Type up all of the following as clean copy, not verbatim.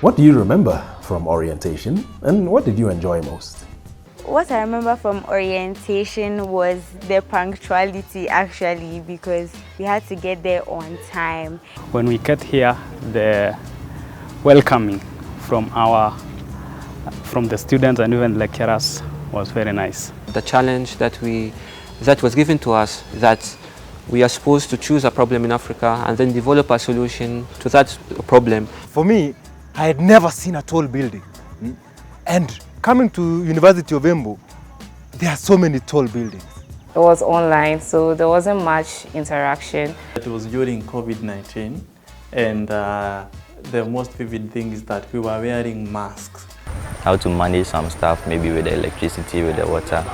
What do you remember from orientation and what did you enjoy most? What I remember from orientation was the punctuality actually, because we had to get there on time. When we get here, the welcoming from the students and even lecturers was very nice. The challenge that was given to us, that we are supposed to choose a problem in Africa and then develop a solution to that problem. For me, I had never seen a tall building. And coming to University of Embu, there are so many tall buildings. It was online, so there wasn't much interaction. It was during COVID-19, and the most vivid thing is that we were wearing masks. How to manage some stuff, maybe with the electricity, with the water.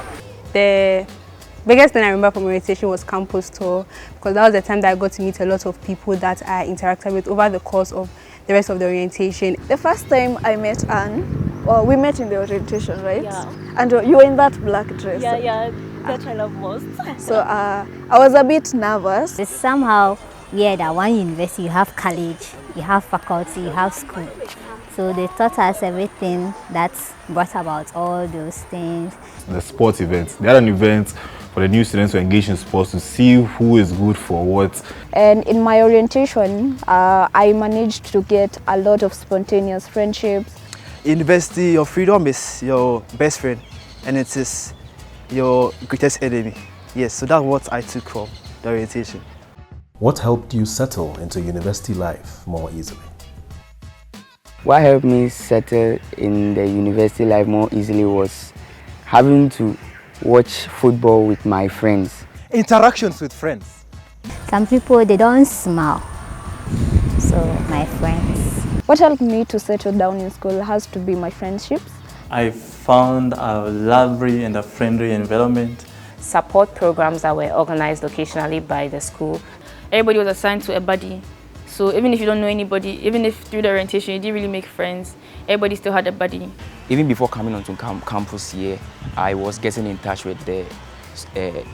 The biggest thing I remember from orientation was campus tour, because that was the time that I got to meet a lot of people that I interacted with over the course of the rest of the orientation. The first time I met Anne, we met in the orientation, right? Yeah. And you were in that black dress. Yeah, that I love most. So I was a bit nervous. It's somehow weird that one university you have college, you have faculty, you have school. So they taught us everything that's brought about all those things. The sports events, they had an event for the new students to engage in sports to see who is good for what. And in my orientation, I managed to get a lot of spontaneous friendships. University, your freedom is your best friend and it is your greatest enemy. Yes, so that's what I took from the orientation. What helped you settle into university life more easily? What helped me settle in the university life more easily was having to watch football with my friends. Interactions with friends. Some people, they don't smile, so my friends. What helped me to settle down in school has to be my friendships. I found a lovely and a friendly environment. Support programs that were organized occasionally by the school. Everybody was assigned to a buddy. So even if you don't know anybody, even if through the orientation you didn't really make friends, everybody still had a buddy. Even before coming onto campus here, I was getting in touch with the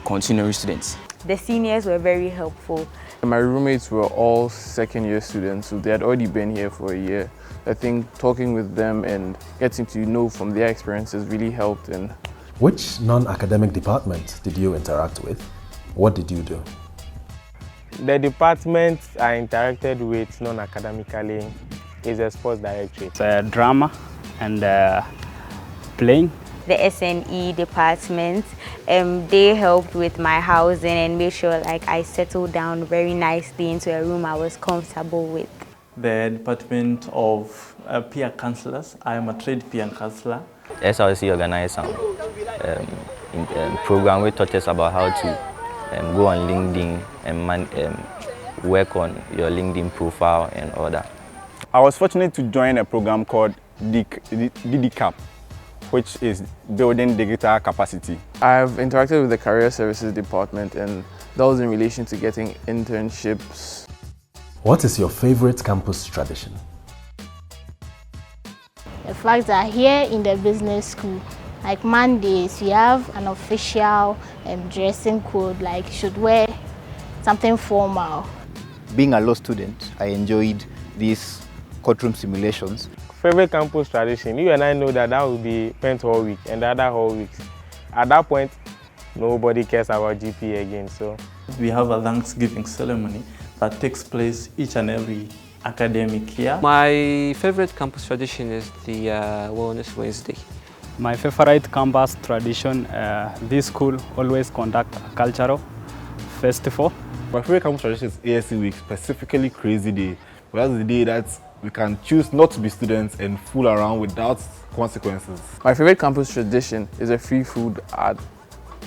continuing students. The seniors were very helpful. My roommates were all second-year students, so they had already been here for a year. I think talking with them and getting to know from their experiences really helped. Which non-academic department did you interact with? What did you do? The department I interacted with non-academically is a sports directory. It's drama and playing. The SNE department, they helped with my housing and made sure like I settled down very nicely into a room I was comfortable with. The department of peer counselors. I am a trade peer counselor. SRC organized some program which taught us about how to go on LinkedIn and work on your LinkedIn profile and all that. I was fortunate to join a program called DDCAP, which is building digital capacity. I've interacted with the career services department and that was in relation to getting internships. What is your favorite campus tradition? The fact that here in the business school, like Mondays, we have an official dressing code, like you should wear something formal. Being a law student, I enjoyed these courtroom simulations. Favorite campus tradition, you and I know that will be Pent whole week and the other whole weeks. At that point, nobody cares about GPA again. So we have a Thanksgiving ceremony that takes place each and every academic year. My favorite campus tradition is the Wellness Wednesday. My favorite campus tradition, this school always conduct a cultural festival. My favorite campus tradition is ASC Week, specifically Crazy Day. Well, that's the day that we can choose not to be students and fool around without consequences. My favorite campus tradition is a free food at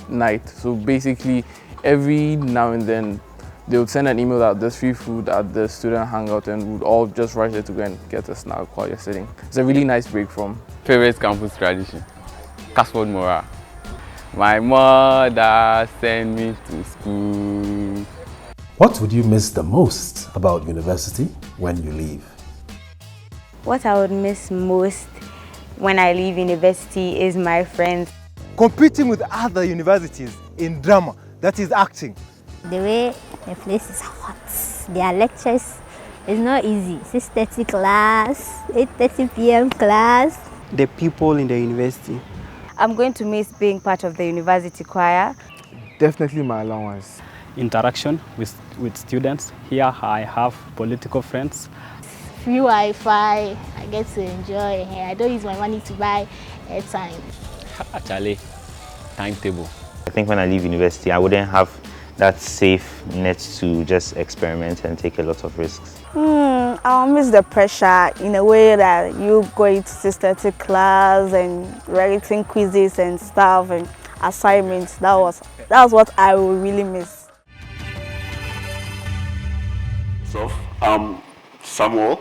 night. So basically, every now and then, they would send an email that there's free food at the student hangout and we'd all just rush there to go and get a snack while you're sitting. It's a really nice break from. Favorite campus tradition? Casford Mora. My mother sent me to school. What would you miss the most about university when you leave? What I would miss most when I leave university is my friends. Competing with other universities in drama, that is acting. The way the place is hot, their lectures It's not easy. 6:30 class, 8:30 p.m. class. The people in the university. I'm going to miss being part of the university choir. Definitely my allowance. Interaction with students. Here I have political friends. Free Wi-Fi, I get to enjoy. I don't use my money to buy airtime. Actually, timetable. I think when I leave university, I wouldn't have that safe net to just experiment and take a lot of risks. I'll miss the pressure in a way that you going to 6:30 class and writing quizzes and stuff and assignments. That's what I will really miss. So, Samuel,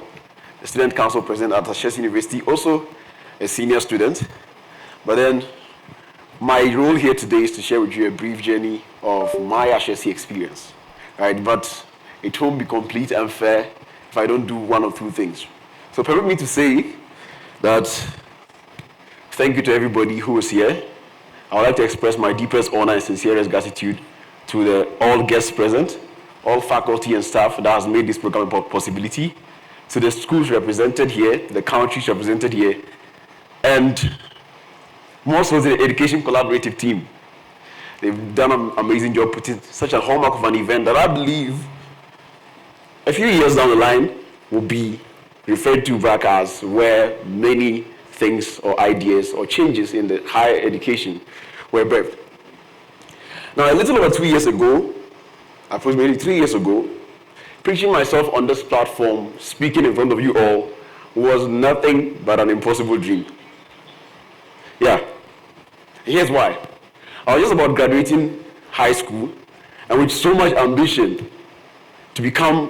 the student council president at Ashesi University, also a senior student. But then, my role here today is to share with you a brief journey of my Ashesi experience, right? But it won't be complete and fair if I don't do one or two things. So permit me to say that thank you to everybody who was here. I would like to express my deepest honor and sincerest gratitude to all guests present, all faculty and staff that has made this program a possibility, to the schools represented here, the countries represented here, and more so the Education Collaborative team. They've done an amazing job putting such a hallmark of an event that I believe a few years down the line will be referred to back as where many things or ideas or changes in the higher education were birthed. Now, a little over 2 years ago, approximately 3 years ago, preaching myself on this platform, speaking in front of you all, was nothing but an impossible dream. Yeah. Here's why. I was just about graduating high school, and with so much ambition to become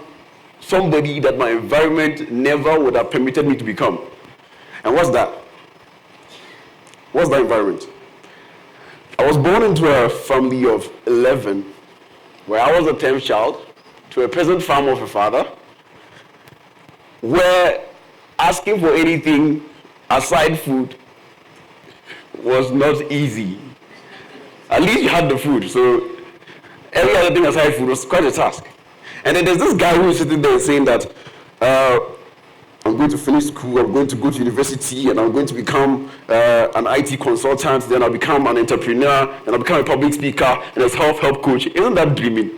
somebody that my environment never would have permitted me to become. And what's that? What's that environment? I was born into a family of 11, where I was the 10th child, to a peasant farmer of a father, where asking for anything aside food was not easy. At least you had the food, so every other thing aside food was quite a task. And then there's this guy who is sitting there saying that I'm going to finish school, I'm going to go to university, and I'm going to become an IT consultant, then I'll become an entrepreneur, then I'll become a public speaker, and a self-help coach. Isn't that dreaming?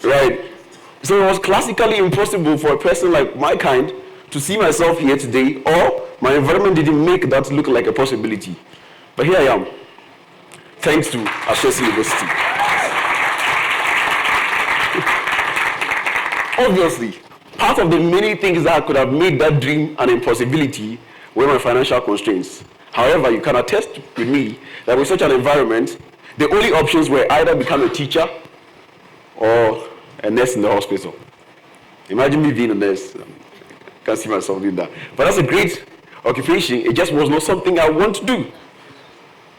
Right? So it was classically impossible for a person like my kind to see myself here today, or my environment didn't make that look like a possibility. But here I am, thanks to Ashesi University. Obviously, part of the many things that could have made that dream an impossibility were my financial constraints. However, you can attest with me that with such an environment, the only options were either become a teacher or a nurse in the hospital. Imagine me being a nurse. I can't see myself doing that. But that's a great occupation. It just was not something I want to do.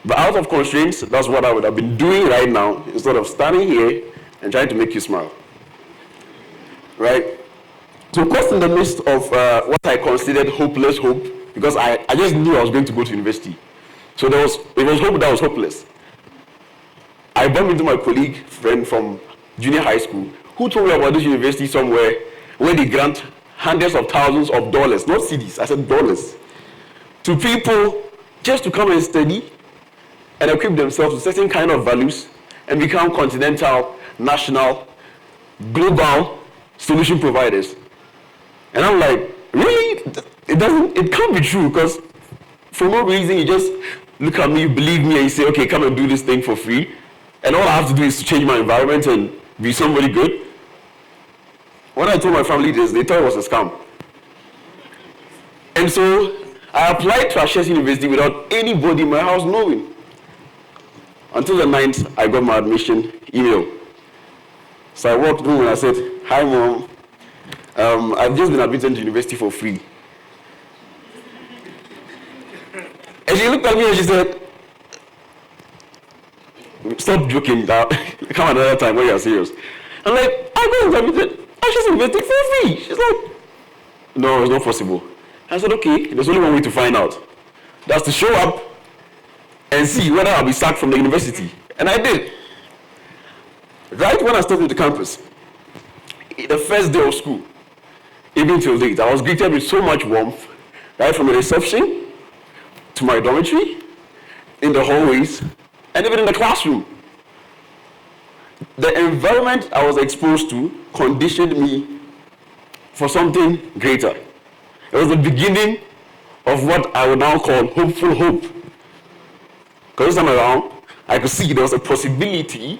But out of constraints, that's what I would have been doing right now, instead of standing here and trying to make you smile. Right? So, of course, in the midst of what I considered hopeless hope, because I just knew I was going to go to university. So it was hope that was hopeless. I bumped into my colleague, friend from junior high school, who told me about this university somewhere where they grant hundreds of thousands of dollars, not cedis, I said dollars, to people just to come and study and equip themselves with certain kind of values and become continental, national, global solution providers. And I'm like, really? It can't be true, because for no reason you just look at me, you believe me, and you say, okay, come and do this thing for free. And all I have to do is to change my environment and be somebody good. When I told my family this, they thought it was a scam. And so I applied to Ashesi University without anybody in my house knowing. Until the 9th, I got my admission email. So I walked home and I said, hi mom, I've just been admitted to university for free. And she looked at me and she said, stop joking, come another time when you're serious. I'm like, I got admitted, I just invested for free. She's like, no, it's not possible. I said, okay, there's only one way to find out. That's to show up and see whether I'll be sacked from the university. And I did. Right when I started the campus, the first day of school, even till date, I was greeted with so much warmth, right from the reception to my dormitory, in the hallways, and even in the classroom. The environment I was exposed to conditioned me for something greater. It was the beginning of what I would now call hopeful hope. Because this time around, I could see there was a possibility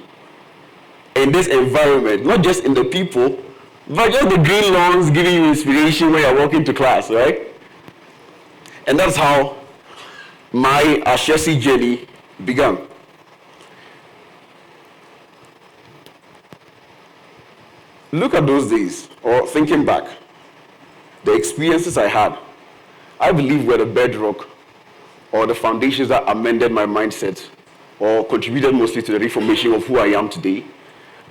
in this environment, not just in the people, but just the green lawns giving you inspiration when you're walking to class, right? And that's how my Ashesi journey began. Look at those days, or thinking back, the experiences I had, I believe were the bedrock or the foundations that amended my mindset or contributed mostly to the reformation of who I am today,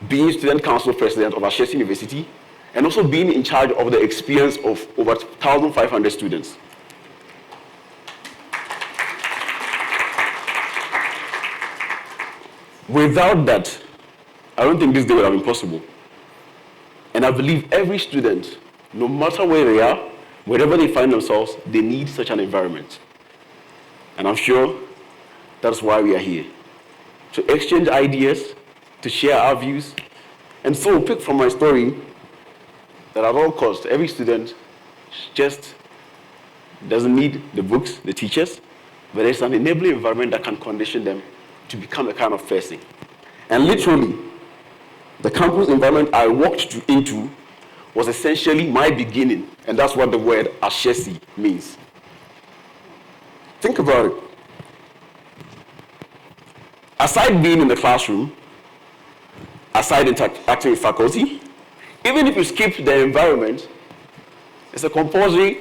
being student council president of Ashesi University, and also being in charge of the experience of over 1,500 students. Without that, I don't think this day would have been possible. And I believe every student, no matter where they are, wherever they find themselves, they need such an environment. And I'm sure that's why we are here. To exchange ideas, to share our views, and so pick from my story that at all costs, every student just doesn't need the books, the teachers, but there's an enabling environment that can condition them to become a kind of person. And literally, the campus environment I walked into was essentially my beginning, and that's what the word Ashesi means. Think about it. Aside being in the classroom, aside interacting with faculty, even if you skip the environment, it's a compulsory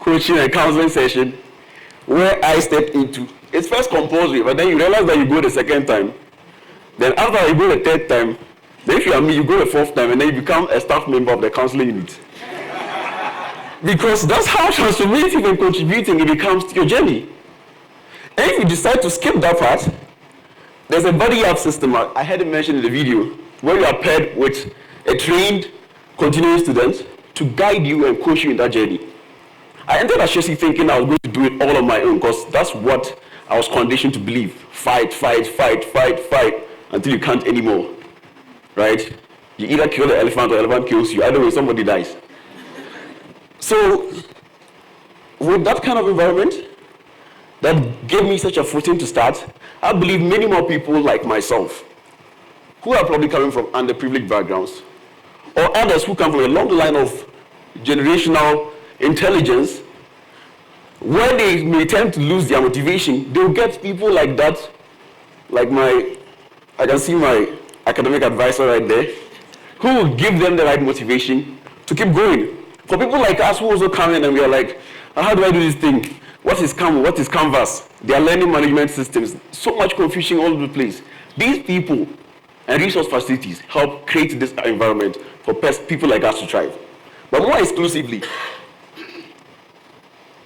coaching and counseling session where I stepped into. It's first compulsory, but then you realize that you go the second time. Then after you go the third time, then if you are me, you go the fourth time, and then you become a staff member of the counseling unit. Because that's how transformative and contributing it becomes to your journey. And if you decide to skip that part, there's a buddy app system, I had it mentioned in the video, where you are paired with a trained continuing student to guide you and coach you in that journey. I entered Ashesi thinking I was going to do it all on my own, because that's what I was conditioned to believe. Fight, fight, fight, fight, fight, until you can't anymore, right? You either kill the elephant or the elephant kills you. Either way, somebody dies. So, with that kind of environment that gave me such a footing to start, I believe many more people like myself, who are probably coming from underprivileged backgrounds, or others who come from a long line of generational intelligence, where they may tend to lose their motivation, they'll get people like that, like I can see my academic advisor right there, who will give them the right motivation to keep going. For people like us who also come in and we are like, how do I do this thing? What is Canvas? They are learning management systems. So much confusion all over the place. These people and resource facilities help create this environment for people like us to thrive. But more exclusively,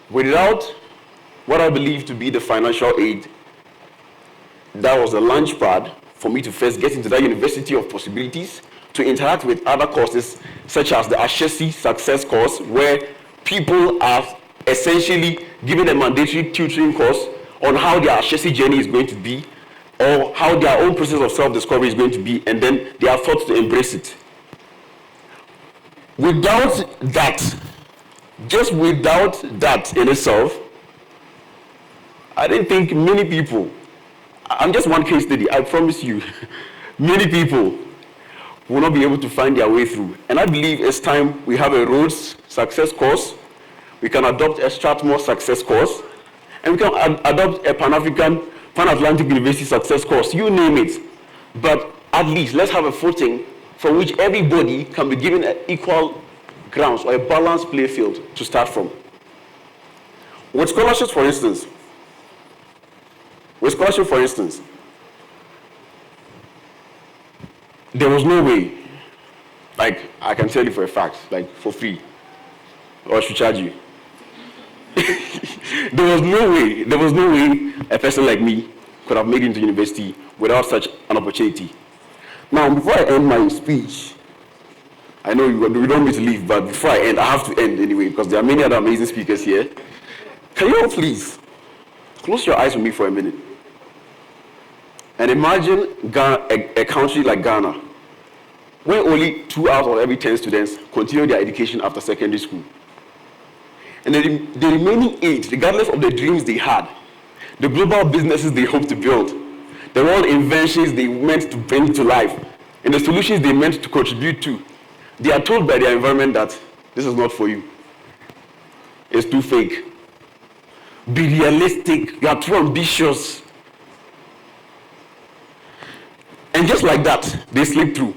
without what I believe to be the financial aid, that was the launch pad for me to first get into that university of possibilities, to interact with other courses such as the Ashesi Success course, where people are essentially given a mandatory tutoring course on how their Ashesi journey is going to be, or how their own process of self-discovery is going to be, and then they are taught to embrace it. Without that, just without that in itself, I didn't think many people, I'm just one case study, I promise you, many people will not be able to find their way through. And I believe it's time we have a Rhodes Success course, we can adopt a Strathmore Success course, and we can adopt a Pan-African, Pan-Atlantic University Success course, you name it. But at least let's have a footing from which everybody can be given equal grounds or a balanced play field to start from. With scholarships, for instance, there was no way, like I can tell you for a fact, like for free, or I should charge you. There was no way a person like me could have made it into university without such an opportunity. Now, before I end my speech, I know we don't want me to leave, but before I end, I have to end anyway, because there are many other amazing speakers here. Can you all please close your eyes with me for a minute? And imagine a country like Ghana, where only 2 out of every 10 students continue their education after secondary school. And the remaining 8, regardless of the dreams they had, the global businesses they hope to build, the world inventions they meant to bring to life, and the solutions they meant to contribute to, they are told by their environment that this is not for you. It's too fake. Be realistic. You are too ambitious. And just like that, they slip through.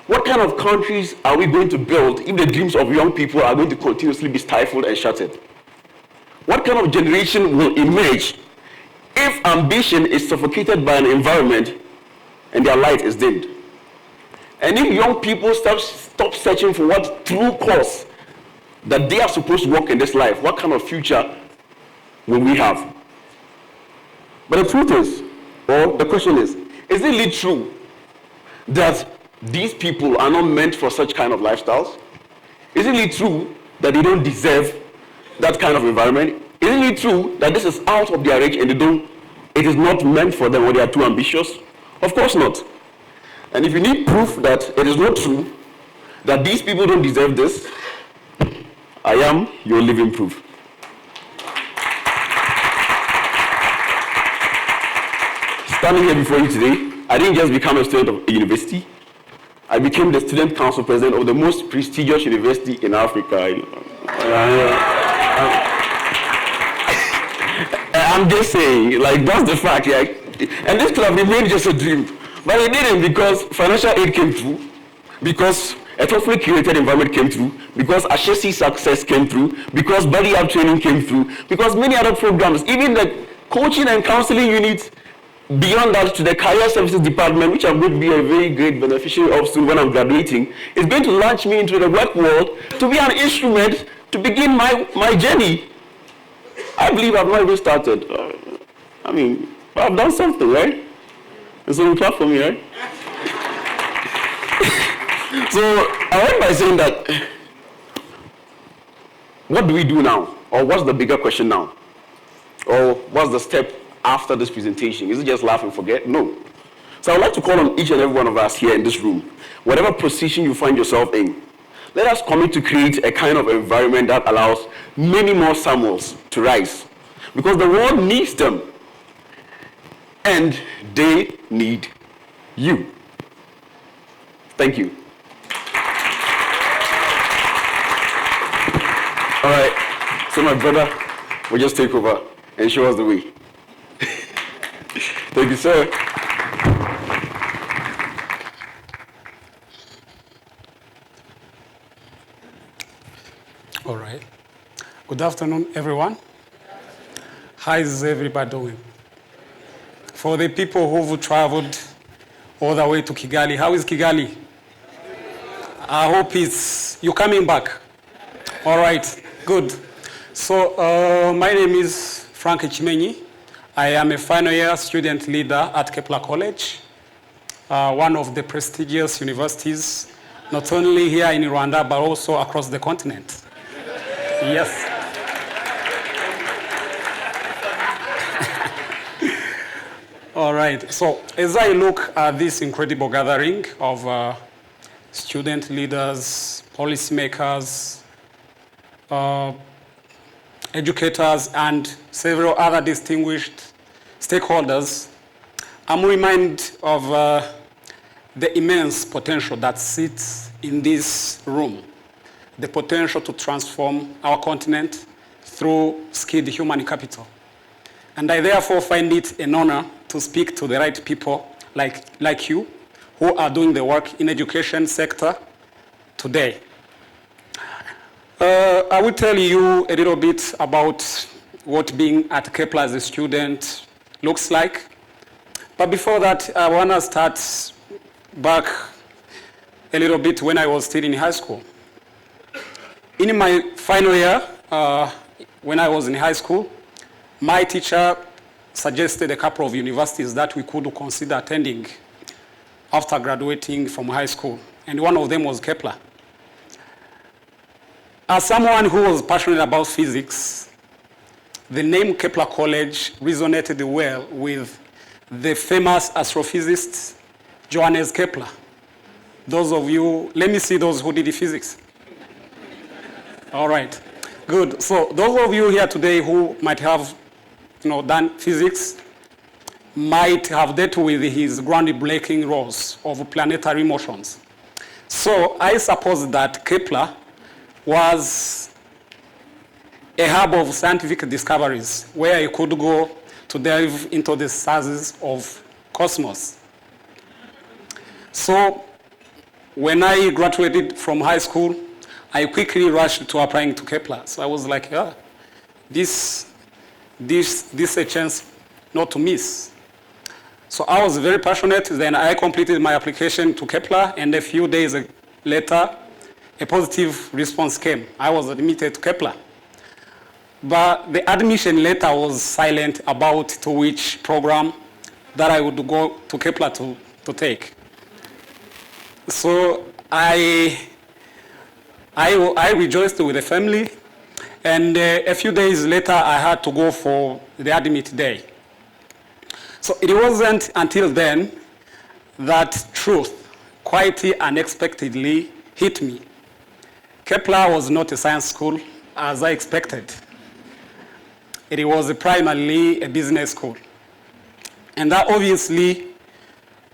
What kind of countries are we going to build if the dreams of young people are going to continuously be stifled and shattered? What kind of generation will emerge if ambition is suffocated by an environment and their light is dimmed? And if young people stop searching for what true cause that they are supposed to walk in this life, what kind of future will we have? But the truth is, or the question is it really true that these people are not meant for such kind of lifestyles? Is it really true that they don't deserve that kind of environment? Is it really true that this is out of their reach and it is not meant for them or they are too ambitious? Of course not. And if you need proof that it is not true, that these people don't deserve this, I am your living proof. Standing here before you today, I didn't just become a student of a university. I became the student council president of the most prestigious university in Africa. I'm just saying, like, that's the fact. Yeah. And this could have remained just a dream. But it didn't, because financial aid came through, because a thoughtfully curated environment came through, because Ashesi success came through, because body up training came through, because many other programs, even the coaching and counseling units, beyond that to the career services department, which I'm going to be a very great beneficiary of soon when I'm graduating, is going to launch me into the work world to be an instrument to begin my journey. I believe I've not even started. I've done something, right? And so you clap for me, right? So I end by saying that, what do we do now? Or what's the bigger question now? Or what's the step after this presentation? Is it just laugh and forget? No. So I'd like to call on each and every one of us here in this room, whatever position you find yourself in, let us commit to create a kind of environment that allows many more Samuels to rise. Because the world needs them. And they need you. Thank you. All right. So my brother will just take over and show us the way. Thank you, sir. All right. Good afternoon, everyone. How is everybody doing? For the people who've traveled all the way to Kigali, how is Kigali? I hope you're coming back. All right, good. So my name is Frank Chimenyi. I am a final year student leader at Kepler College, one of the prestigious universities, not only here in Rwanda, but also across the continent. Yes. All right, so as I look at this incredible gathering of student leaders, policymakers, educators, and several other distinguished stakeholders, I'm reminded of the immense potential that sits in this room, the potential to transform our continent through skilled human capital. And I therefore find it an honor to speak to the right people like you who are doing the work in education sector today. I will tell you a little bit about what being at Kepler as a student looks like. But before that, I want to start back a little bit when I was still in high school. In my final year, when I was in high school, my teacher suggested a couple of universities that we could consider attending after graduating from high school. and one of them was Kepler. As someone who was passionate about physics, the name Kepler College resonated well with the famous astrophysicist Johannes Kepler. Those of you, let me see those who did physics. All right, good. So those of you here today who might have done physics might have dealt with his groundbreaking laws of planetary motions. So I suppose that Kepler was a hub of scientific discoveries where you could go to delve into the stars of cosmos. So when I graduated from high school, I quickly rushed to applying to Kepler. So I was like, yeah, this a chance not to miss. So I was very passionate. Then I completed my application to Kepler, and a few days later, a positive response came. I was admitted to Kepler. But the admission letter was silent about to which program that I would go to Kepler to take. So I rejoiced with the family, and a few days later I had to go for the admit day. So it wasn't until then that truth quite unexpectedly hit me. Kepler was not a science school as I expected. It was primarily a business school. And that obviously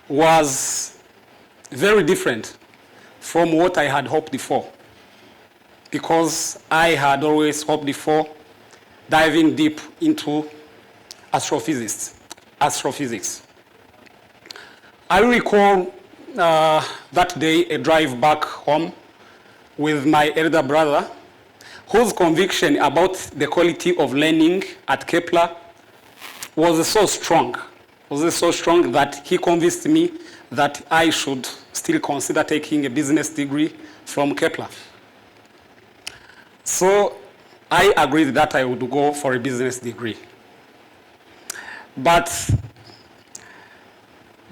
was very different from what I had hoped for, because I had always hoped for diving deep into astrophysics. I recall that day a drive back home with my elder brother, whose conviction about the quality of learning at Kepler was so strong that he convinced me that I should still consider taking a business degree from Kepler. So I agreed that I would go for a business degree. But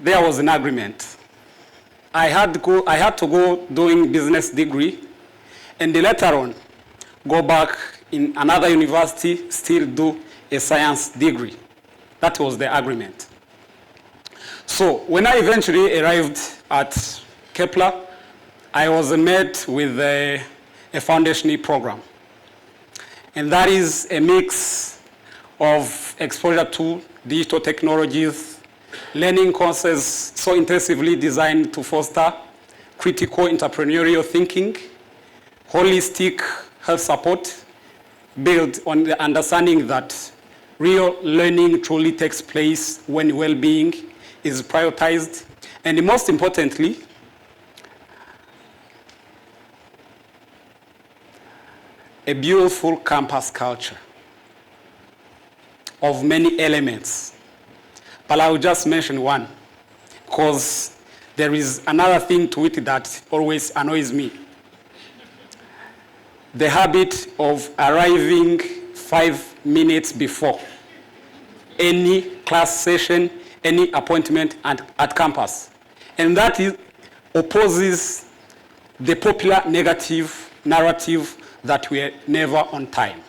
there was an agreement. I had to go doing business degree, and later on go back in another university, still do a science degree. That was the agreement. So when I eventually arrived at Kepler, I was met with a foundation program. And that is a mix of exposure to digital technologies, learning courses so intensively designed to foster critical entrepreneurial thinking, holistic health support, built on the understanding that real learning truly takes place when well-being is prioritized, and most importantly, a beautiful campus culture of many elements. But I will just mention one, because there is another thing to it that always annoys me. The habit of arriving 5 minutes before any class session, any appointment at campus. And that opposes the popular negative narrative that we are never on time.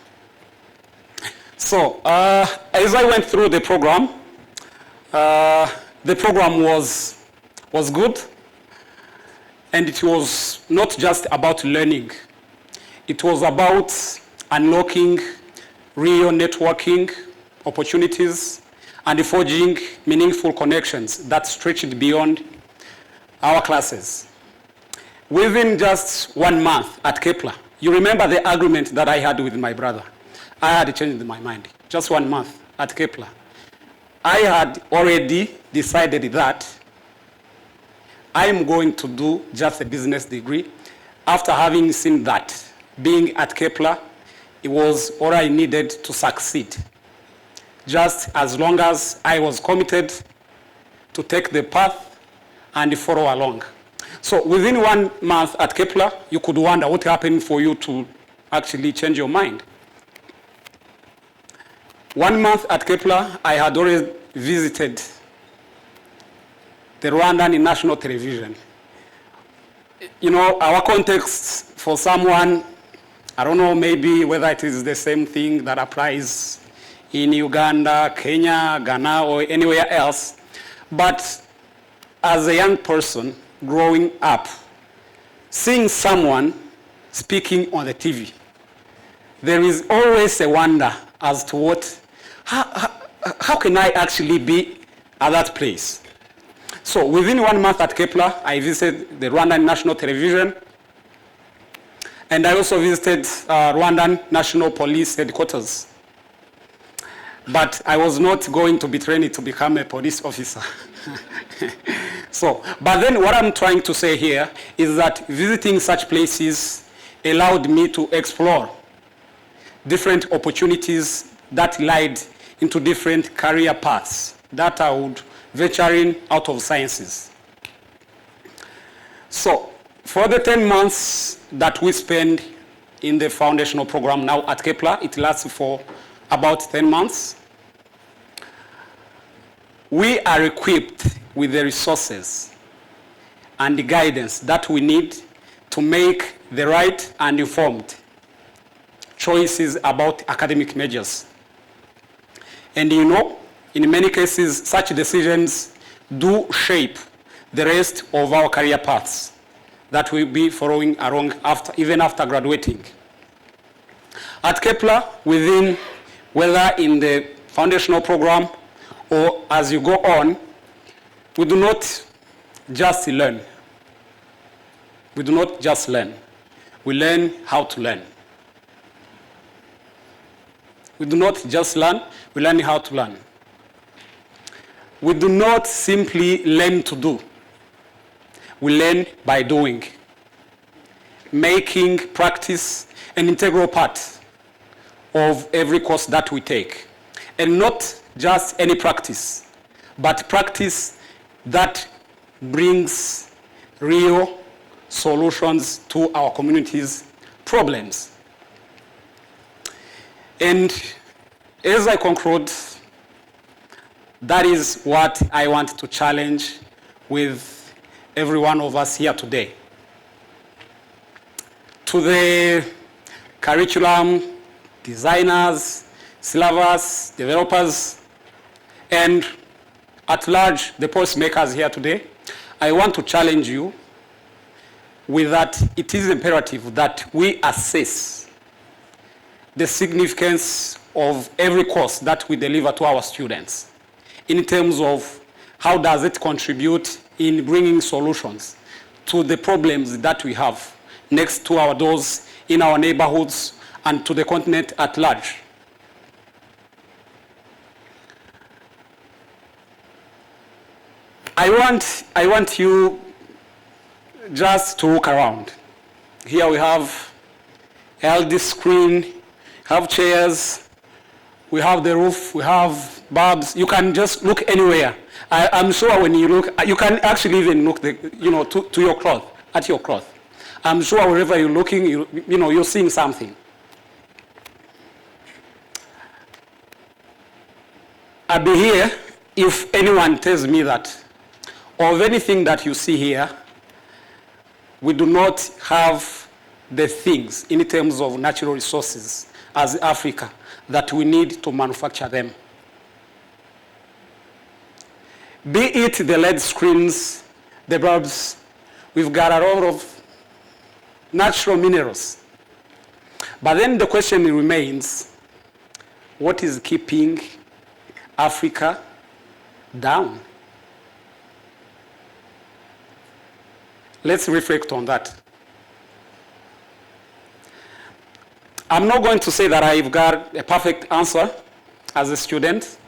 So as I went through the program was good, and it was not just about learning. It was about unlocking real networking opportunities and forging meaningful connections that stretched beyond our classes. Within just 1 month at Kepler, you remember the agreement that I had with my brother. I had changed my mind. Just 1 month at Kepler, I had already decided that I'm going to do just a business degree. After having seen that, being at Kepler, it was all I needed to succeed. Just as long as I was committed to take the path and follow along. So within 1 month at Kepler, you could wonder what happened for you to actually change your mind. 1 month at Kepler, I had already visited the Rwandan national television. you know, our context for someone, I don't know maybe whether it is the same thing that applies in Uganda, Kenya, Ghana, or anywhere else. But as a young person growing up, seeing someone speaking on the TV, there is always a wonder as to how can I actually be at that place? So within 1 month at Kepler, I visited the Rwandan National Television, and I also visited Rwandan National Police Headquarters. But I was not going to be trained to become a police officer. But then what I'm trying to say here is that visiting such places allowed me to explore different opportunities that led into different career paths that I would venturing out of sciences. So for the 10 months that we spend in the foundational program now at Kepler, it lasts for about 10 months. We are equipped with the resources and the guidance that we need to make the right and informed choices about academic majors. And you know, in many cases, such decisions do shape the rest of our career paths that we'll be following along even after graduating. At Kepler, whether in the foundational program or as you go on, we do not just learn. We do not just learn. We learn how to learn. We do not just learn, we learn how to learn. We do not simply learn to do. We learn by doing, making practice an integral part of every course that we take. And not just any practice, but practice that brings real solutions to our community's problems. And as I conclude, that is what I want to challenge with every one of us here today. To the curriculum designers, syllabus developers, and at large, the policymakers here today, I want to challenge you with that it is imperative that we assess the significance of every course that we deliver to our students in terms of how does it contribute in bringing solutions to the problems that we have next to our doors, in our neighborhoods, and to the continent at large. I want you just to look around. Here we have LD screen, have chairs, we have the roof, we have bulbs. You can just look anywhere. I'm sure when you look, you can actually even look to your cloth, at your cloth. I'm sure wherever you're looking, you're seeing something. I'll be here if anyone tells me that of anything that you see here, we do not have the things in terms of natural resources as Africa that we need to manufacture them. Be it the LED screens, the bulbs, we've got a lot of natural minerals. But then the question remains, what is keeping Africa down? Let's reflect on that. I'm not going to say that I've got a perfect answer as a student,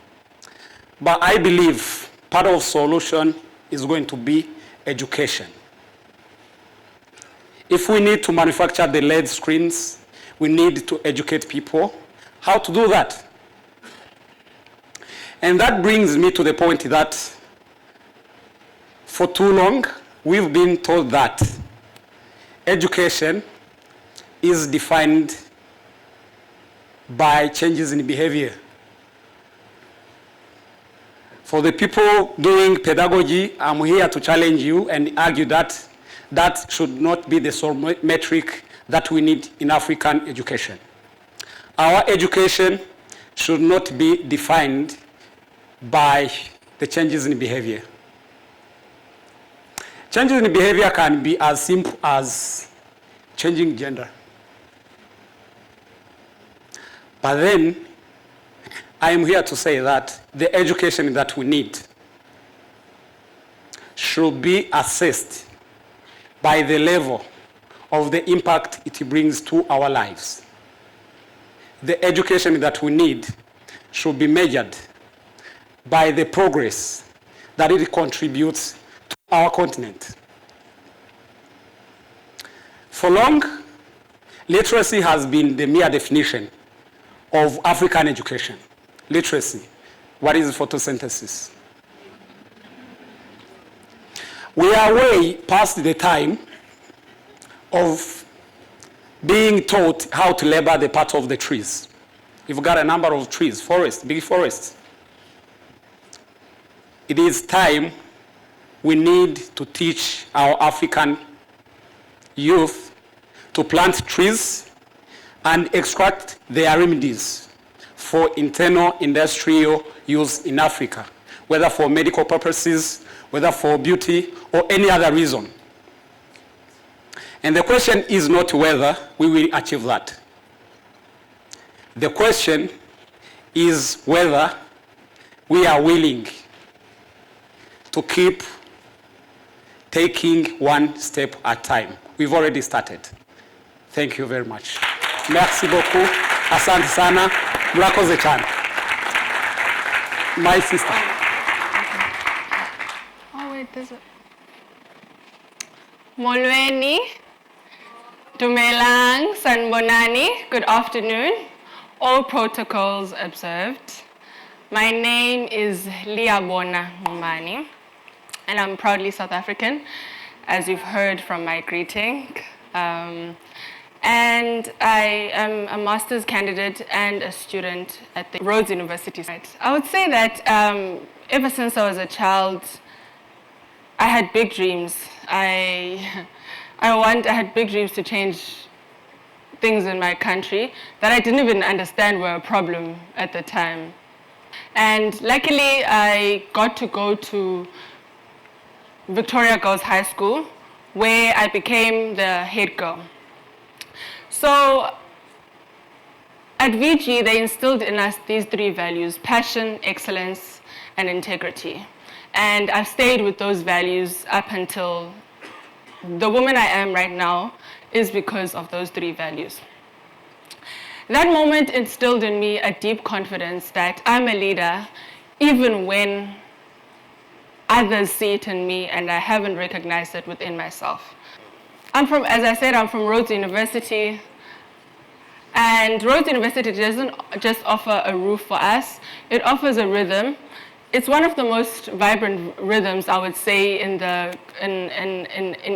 but I believe part of the solution is going to be education. If we need to manufacture the LED screens, we need to educate people how to do that. And that brings me to the point that for too long, we've been told that education is defined by changes in behavior. For the people doing pedagogy, I'm here to challenge you and argue that that should not be the sole metric that we need in African education. Our education should not be defined by the changes in behavior. Changes in behavior can be as simple as changing gender. But then, I am here to say that the education that we need should be assessed by the level of the impact it brings to our lives. The education that we need should be measured by the progress that it contributes to our continent. For long, literacy has been the mere definition of African education. Literacy. What is photosynthesis? We are way past the time of being taught how to labor the part of the trees. You've got a number of trees, forests, big forests. It is time we need to teach our African youth to plant trees and extract their remedies for internal industrial use in Africa, whether for medical purposes, whether for beauty, or any other reason. And the question is not whether we will achieve that. The question is whether we are willing to keep taking one step at a time. We've already started. Thank you very much. Merci beaucoup. Asante sana. Murakoze cyane. My sister. Oh wait, there's a... Molweni, Dumelang, Sanbonani, good afternoon. All protocols observed. My name is Liabona Ngumani, and I'm proudly South African, as you've heard from my greeting. And I am a master's candidate and a student at the Rhodes University. I would say that ever since I was a child, I had big dreams. I had big dreams to change things in my country that I didn't even understand were a problem at the time. And luckily, I got to go to Victoria Girls High School, where I became the head girl. So at VG, they instilled in us these three values: passion, excellence, and integrity. And I've stayed with those values up until the woman I am right now is because of those three values. That moment instilled in me a deep confidence that I'm a leader, even when others see it in me and I haven't recognized it within myself. As I said, I'm from Rhodes University. And Rhodes University doesn't just offer a roof for us, it offers a rhythm. It's one of the most vibrant rhythms, I would say, in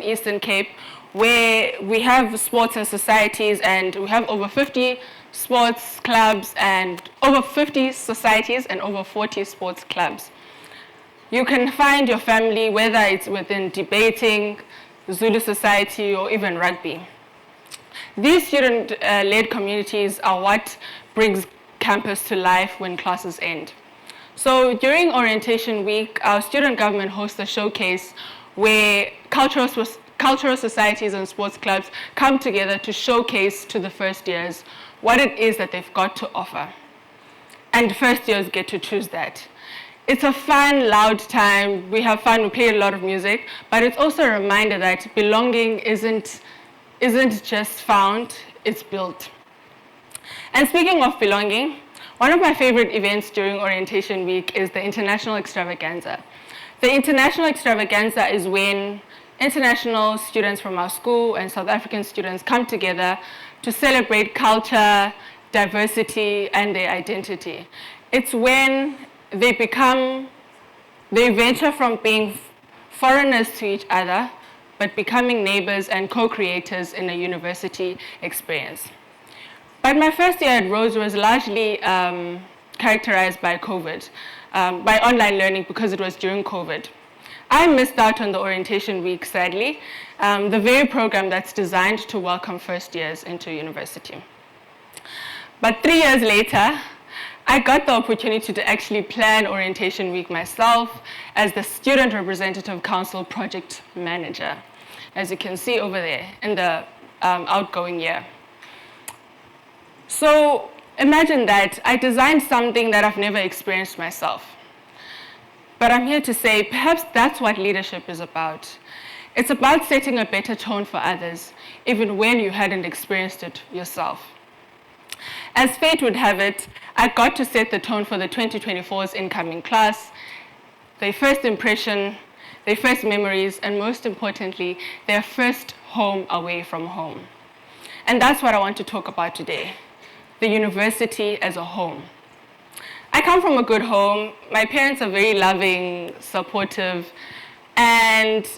Eastern Cape, where we have sports and societies, and we have over 50 sports clubs and over 50 societies and over 40 sports clubs. You can find your family, whether it's within debating, Zulu society, or even rugby. These student-led communities are what brings campus to life when classes end. So during orientation week, our student government hosts a showcase where cultural societies and sports clubs come together to showcase to the first years what it is that they've got to offer. And first years get to choose that. It's a fun, loud time. We have fun, we play a lot of music, but it's also a reminder that belonging isn't just found, it's built. And speaking of belonging, one of my favorite events during orientation week is the International Extravaganza. The International Extravaganza is when international students from our school and South African students come together to celebrate culture, diversity, and their identity. It's when they venture from being foreigners to each other, but becoming neighbors and co-creators in a university experience. But my first year at Rhodes was largely characterized by COVID, by online learning, because it was during COVID. I missed out on the orientation week, sadly, the very program that's designed to welcome first years into university. But 3 years later, I got the opportunity to actually plan orientation week myself as the Student Representative Council Project Manager, as you can see over there in the outgoing year. So imagine that I designed something that I've never experienced myself. But I'm here to say perhaps that's what leadership is about. It's about setting a better tone for others, even when you hadn't experienced it yourself. As fate would have it, I got to set the tone for the 2024's incoming class, their first impression, their first memories, and most importantly, their first home away from home. And that's what I want to talk about today, the university as a home. I come from a good home. My parents are very loving, supportive, and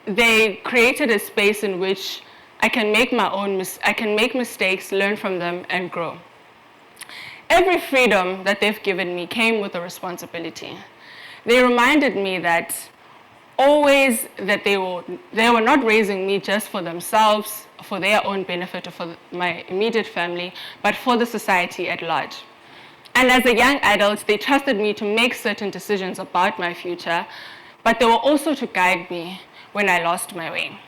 they created a space in which I can make mistakes, learn from them, and grow. Every freedom that they've given me came with a responsibility. They reminded me that always that they were not raising me just for themselves, for their own benefit, or for my immediate family, but for the society at large. And as a young adult, they trusted me to make certain decisions about my future, but they were also to guide me when I lost my way.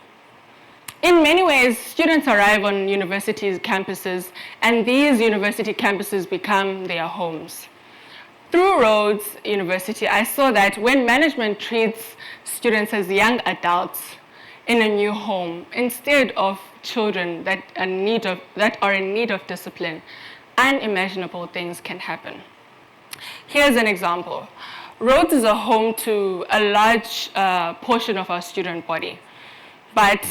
In many ways, students arrive on university campuses, and these university campuses become their homes. Through Rhodes University, I saw that when management treats students as young adults in a new home, instead of children that are in need of discipline, unimaginable things can happen. Here's an example. Rhodes is a home to a large portion of our student body, but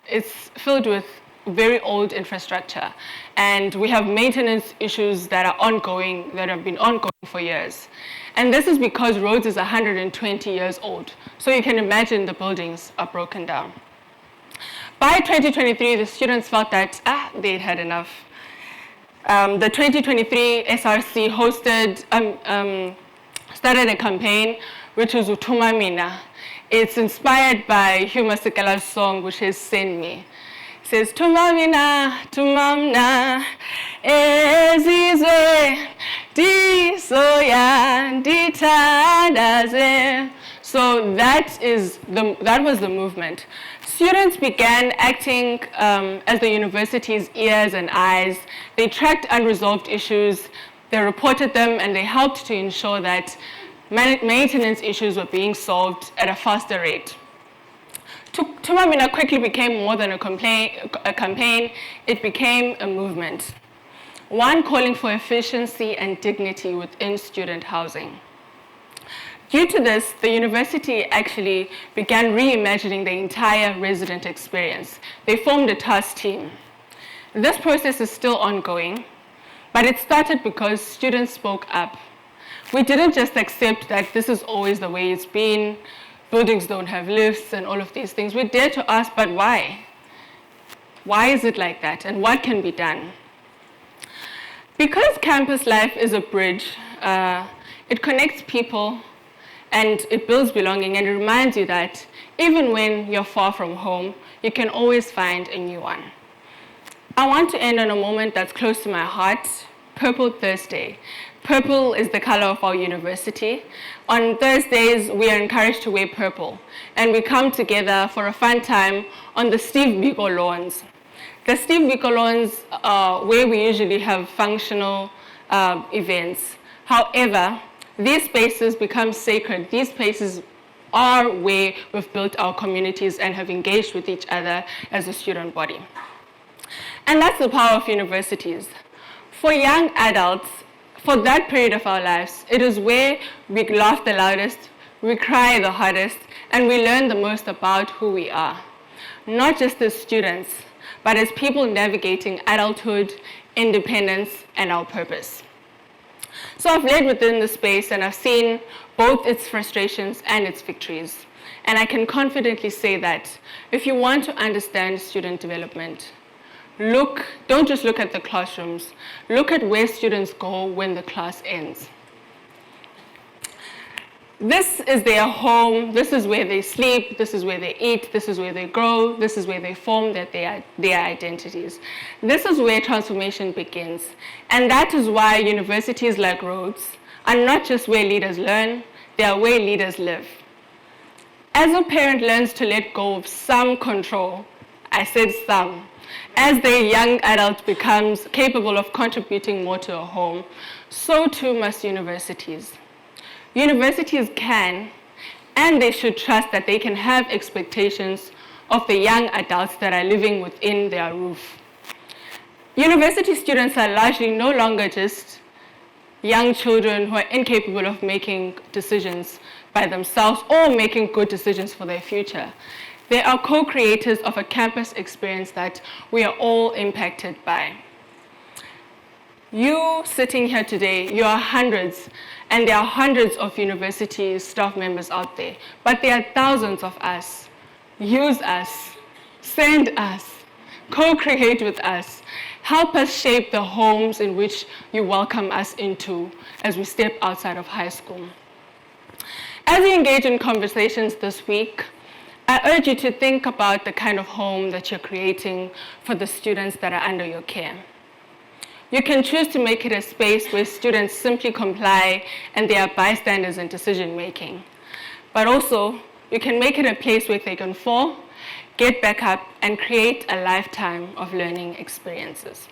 it's filled with very old infrastructure, and we have maintenance issues that are ongoing, that have been ongoing for years. And this is because Rhodes is 120 years old, so you can imagine the buildings are broken down. By 2023, the students felt that they'd had enough. The 2023 SRC started a campaign which is Utuma Mina. It's inspired by Hugh Masekela's song, which is Send Me. It says, Tumamina, tumamna, ezizwe, di soya, di tandaze. So that was the movement. Students began acting as the university's ears and eyes. They tracked unresolved issues, they reported them, and they helped to ensure that maintenance issues were being solved at a faster rate. Tumamina quickly became more than a campaign, it became a movement. One calling for efficiency and dignity within student housing. Due to this, the university actually began reimagining the entire resident experience. They formed a task team. This process is still ongoing, but it started because students spoke up. We didn't just accept that this is always the way it's been, buildings don't have lifts and all of these things. We dared to ask, but why? Why is it like that, and what can be done? Because campus life is a bridge, it connects people and it builds belonging, and it reminds you that even when you're far from home, you can always find a new one. I want to end on a moment that's close to my heart, Purple Thursday. Purple is the color of our university. On Thursdays, we are encouraged to wear purple, and we come together for a fun time on the Steve Biko lawns. The Steve Biko lawns are where we usually have functional events. However, these spaces become sacred. These spaces are where we've built our communities and have engaged with each other as a student body. And that's the power of universities. For young adults, for that period of our lives, it is where we laugh the loudest, we cry the hardest, and we learn the most about who we are. Not just as students, but as people navigating adulthood, independence, and our purpose. So I've led within the space, and I've seen both its frustrations and its victories. And I can confidently say that if you want to understand student development, don't just look at the classrooms, look at where students go when the class ends. This is their home, this is where they sleep, this is where they eat, this is where they grow, this is where they form their identities. This is where transformation begins. And that is why universities like Rhodes are not just where leaders learn, they are where leaders live. As a parent learns to let go of some control, I said some, as their young adult becomes capable of contributing more to a home, so too must universities. Universities can, and they should trust that they can have expectations of the young adults that are living within their roof. University students are largely no longer just young children who are incapable of making decisions by themselves or making good decisions for their future. They are co-creators of a campus experience that we are all impacted by. You sitting here today, you are hundreds, and there are hundreds of university staff members out there, but there are thousands of us. Use us, send us, co-create with us. Help us shape the homes in which you welcome us into as we step outside of high school. As you engage in conversations this week, I urge you to think about the kind of home that you're creating for the students that are under your care. You can choose to make it a space where students simply comply and they are bystanders in decision making. But also, you can make it a place where they can fall, get back up, and create a lifetime of learning experiences.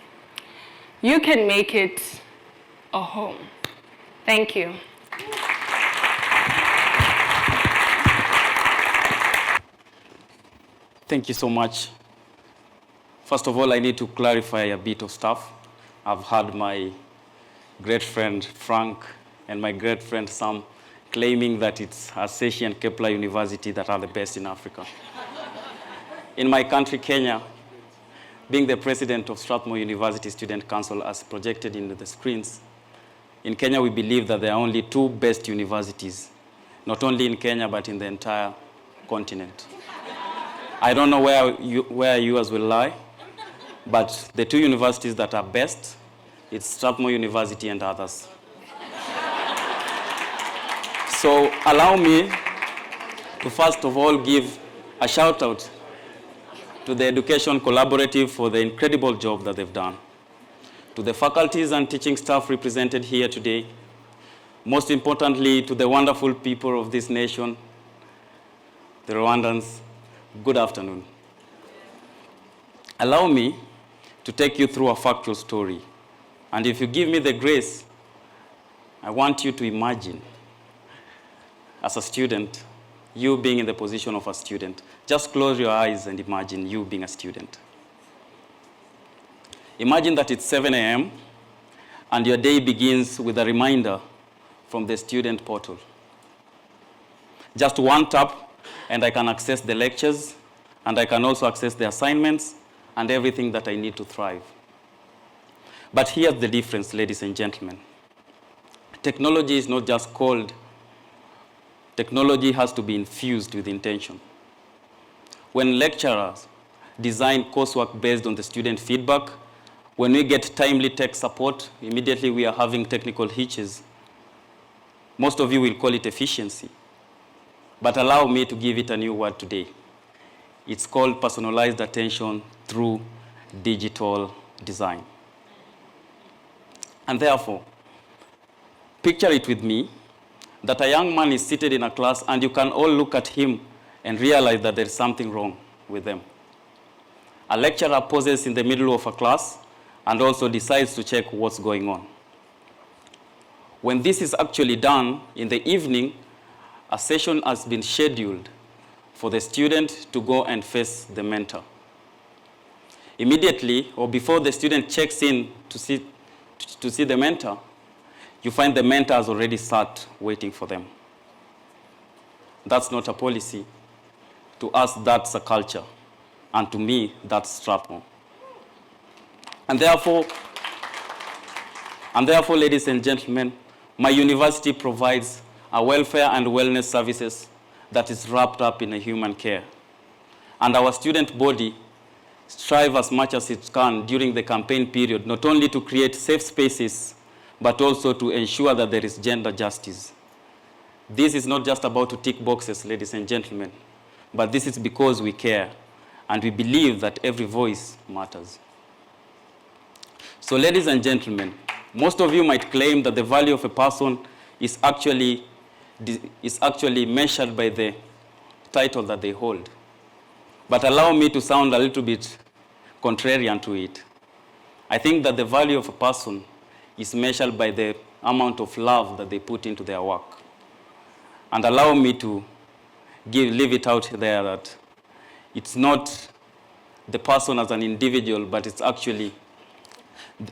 You can make it a home. Thank you. Thank you so much. First of all, I need to clarify a bit of stuff. I've had my great friend Frank and my great friend Sam claiming that it's Asahi and Kepler University that are the best in Africa. In my country, Kenya, being the president of Strathmore University Student Council as projected into the screens, in Kenya we believe that there are only two best universities, not only in Kenya but in the entire continent. I don't know where yours will lie, but the two universities that are best, it's Strathmore University and others. So allow me to first of all give a shout out to the Education Collaborative for the incredible job that they've done, to the faculties and teaching staff represented here today, most importantly to the wonderful people of this nation, the Rwandans. Good afternoon. Allow me to take you through a factual story. And if you give me the grace, I want you to imagine, as a student, you being in the position of a student. Just close your eyes and imagine you being a student. Imagine that it's 7 a.m. and your day begins with a reminder from the student portal. Just one tap and I can access the lectures, and I can also access the assignments and everything that I need to thrive. But here's the difference, ladies and gentlemen. Technology is not just called. Technology has to be infused with intention. When lecturers design coursework based on the student feedback, when we get timely tech support, immediately we are having technical hitches. Most of you will call it efficiency. But allow me to give it a new word today. It's called personalized attention through digital design. And therefore, picture it with me, that a young man is seated in a class and you can all look at him and realize that there is something wrong with them. A lecturer pauses in the middle of a class and also decides to check what's going on. When this is actually done in the evening, a session has been scheduled for the student to go and face the mentor. Immediately, or before the student checks in to see the mentor, you find the mentor has already sat waiting for them. That's not a policy. To us, that's a culture. And to me, that's Strathmore. And therefore, ladies and gentlemen, my university provides a welfare and wellness services that is wrapped up in a human care. And our student body strive as much as it can during the campaign period, not only to create safe spaces, but also to ensure that there is gender justice. This is not just about to tick boxes, ladies and gentlemen, but this is because we care and we believe that every voice matters. So, ladies and gentlemen, most of you might claim that the value of a person is actually measured by the title that they hold. But allow me to sound a little bit contrarian to it. I think that the value of a person is measured by the amount of love that they put into their work. And allow me to leave it out there that it's not the person as an individual, but it's actually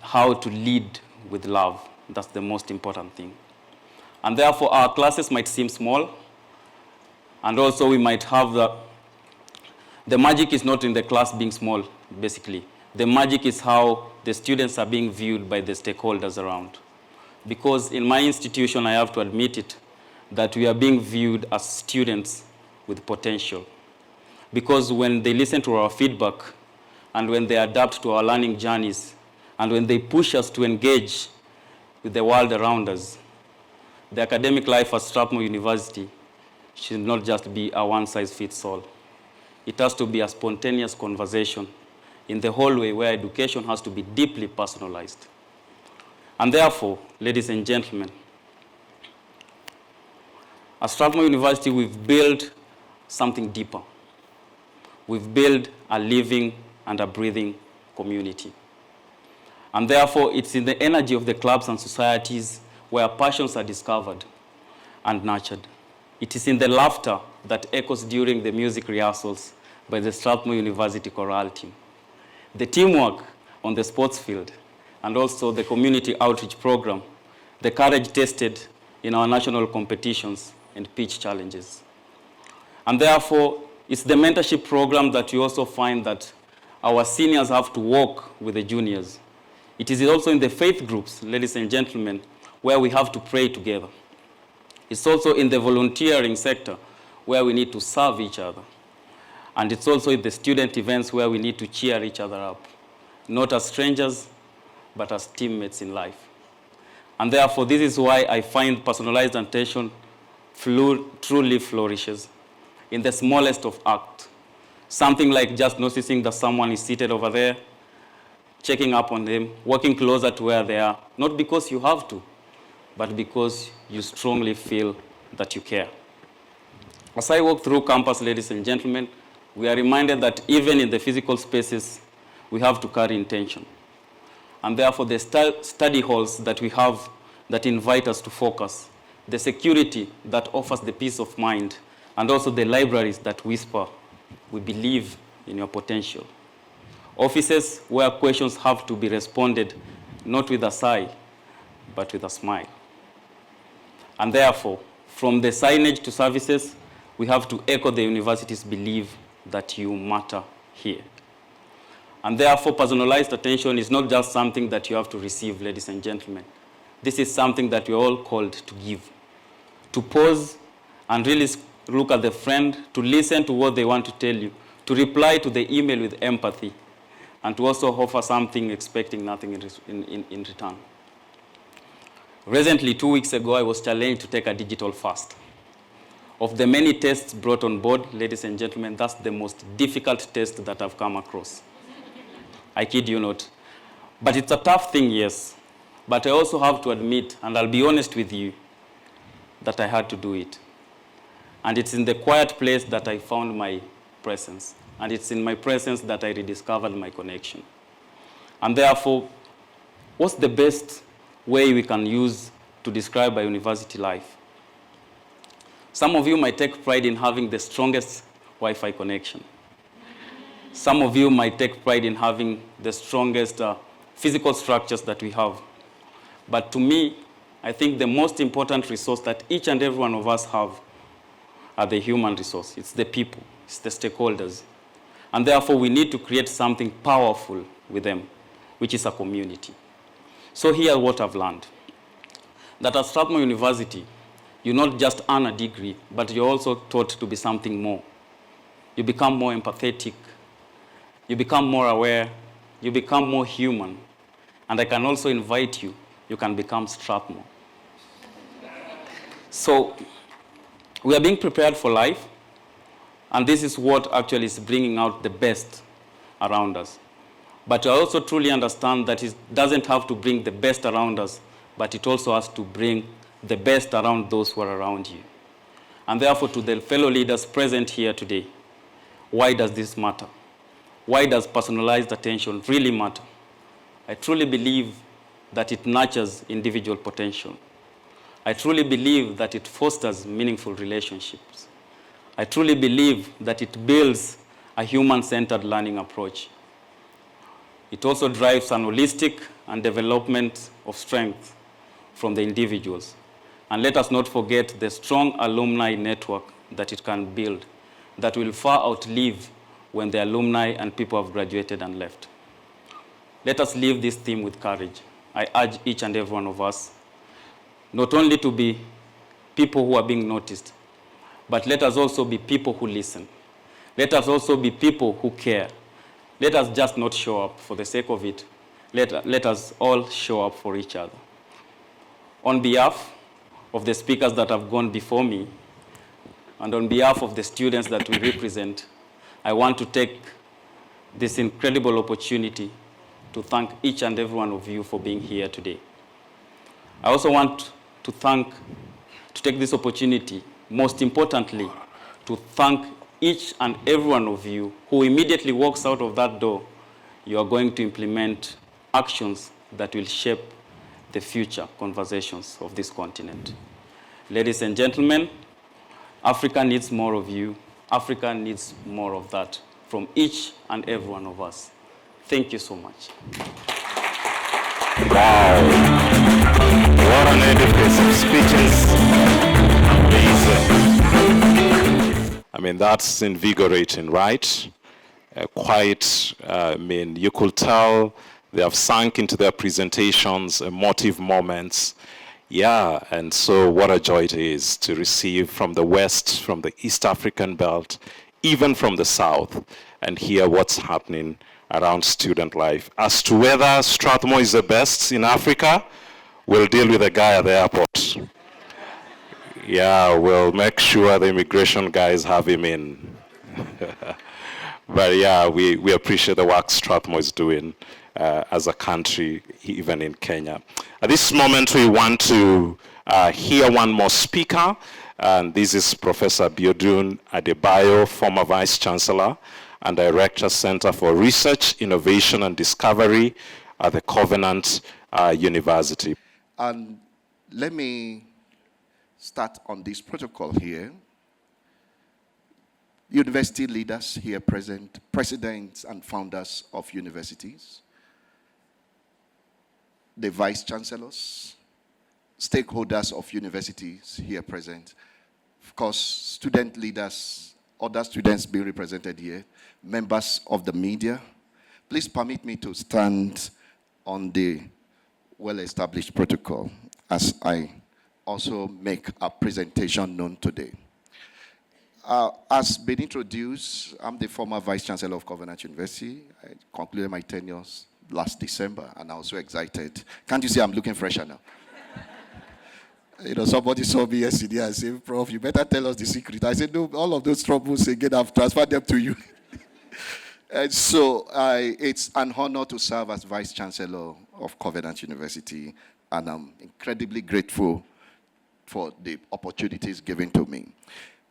how to lead with love. That's the most important thing. And therefore, our classes might seem small, and also we might have the magic is not in the class being small, basically. The magic is how the students are being viewed by the stakeholders around. Because in my institution, I have to admit it, that we are being viewed as students with potential. Because when they listen to our feedback, and when they adapt to our learning journeys, and when they push us to engage with the world around us, the academic life at Strathmore University should not just be a one-size-fits-all. It has to be a spontaneous conversation in the hallway where education has to be deeply personalized. And therefore, ladies and gentlemen, at Strathmore University, we've built something deeper. We've built a living and a breathing community. And therefore, it's in the energy of the clubs and societies where passions are discovered and nurtured. It is in the laughter that echoes during the music rehearsals by the Strathmore University chorale team, the teamwork on the sports field, and also the community outreach program, the courage tested in our national competitions and pitch challenges. And therefore, it's the mentorship program that you also find that our seniors have to walk with the juniors. It is also in the faith groups, ladies and gentlemen, where we have to pray together. It's also in the volunteering sector where we need to serve each other. And it's also in the student events where we need to cheer each other up, not as strangers, but as teammates in life. And therefore, this is why I find personalized attention truly flourishes in the smallest of acts. Something like just noticing that someone is seated over there, checking up on them, walking closer to where they are, not because you have to, but because you strongly feel that you care. As I walk through campus, ladies and gentlemen, we are reminded that even in the physical spaces, we have to carry intention. And therefore, the study halls that we have that invite us to focus, the security that offers the peace of mind, and also the libraries that whisper, we believe in your potential. Offices where questions have to be responded not with a sigh, but with a smile. And therefore, from the signage to services, we have to echo the university's belief that you matter here. And therefore, personalized attention is not just something that you have to receive, ladies and gentlemen. This is something that you're all called to give. To pause and really look at the friend, to listen to what they want to tell you, to reply to the email with empathy, and to also offer something expecting nothing in return. Recently, 2 weeks ago, I was challenged to take a digital fast. Of the many tests brought on board, ladies and gentlemen, that's the most difficult test that I've come across. I kid you not. But it's a tough thing, yes. But I also have to admit, and I'll be honest with you, that I had to do it. And it's in the quiet place that I found my presence. And it's in my presence that I rediscovered my connection. And therefore, what's the best way we can use to describe a university life? Some of you might take pride in having the strongest Wi-Fi connection. Some of you might take pride in having the strongest physical structures that we have. But to me, I think the most important resource that each and every one of us have are the human resource. It's the people, it's the stakeholders. And therefore, we need to create something powerful with them, which is a community. So here's what I've learned. That at Strathmore University, you not just earn a degree, but you're also taught to be something more. You become more empathetic. You become more aware. You become more human. And I can also invite you, you can become Strathmore. So We are being prepared for life, and this is what actually is bringing out the best around us. But I also truly understand that it doesn't have to bring the best around us, but it also has to bring the best around those who are around you. And therefore, to the fellow leaders present here today, why does this matter? Why does personalized attention really matter? I truly believe that it nurtures individual potential. I truly believe that it fosters meaningful relationships. I truly believe that it builds a human-centered learning approach. It also drives an holistic and development of strength from the individuals. And let us not forget the strong alumni network that it can build that will far outlive when the alumni and people have graduated and left. Let us leave this theme with courage. I urge each and every one of us not only to be people who are being noticed, but let us also be people who listen. Let us also be people who care. Let us just not show up for the sake of it. Let us all show up for each other. On behalf of the speakers that have gone before me, and on behalf of the students that we represent, I want to take this incredible opportunity to thank each and every one of you for being here today. I also want to take this opportunity, most importantly, to thank each and every one of you who immediately walks out of that door. You are going to implement actions that will shape the future conversations of this continent. Ladies and gentlemen, Africa needs more of you. Africa needs more of that from each and every one of us. Thank you so much. Wow. What an edifice of speeches. Amazing. I mean, that's invigorating, right? You could tell they have sunk into their presentations, emotive moments. Yeah, and so what a joy it is to receive from the West, from the East African belt, even from the South, and hear what's happening around student life. As to whether Strathmore is the best in Africa, we'll deal with the guy at the airport. Yeah, we'll make sure the immigration guys have him in. But yeah, we appreciate the work Strathmore is doing as a country, even in Kenya. At this moment, we want to hear one more speaker. And this is Professor Biodun Adebayo, former Vice Chancellor and Director, Center for Research, Innovation and Discovery at the Covenant University. And let me start on this protocol here. University leaders here present, presidents and founders of universities, the vice chancellors, stakeholders of universities here present, of course, student leaders, other students being represented here, members of the media. Please permit me to stand on the well-established protocol as I also make a presentation known today. As been introduced, I'm the former Vice Chancellor of Covenant University. I concluded my tenure last December, and I'm so excited. Can't you see I'm looking fresher now? Somebody saw me yesterday and said, Prof, you better tell us the secret. I said, no, all of those troubles, again, I've transferred them to you. And so it's an honor to serve as Vice Chancellor of Covenant University, and I'm incredibly grateful for the opportunities given to me.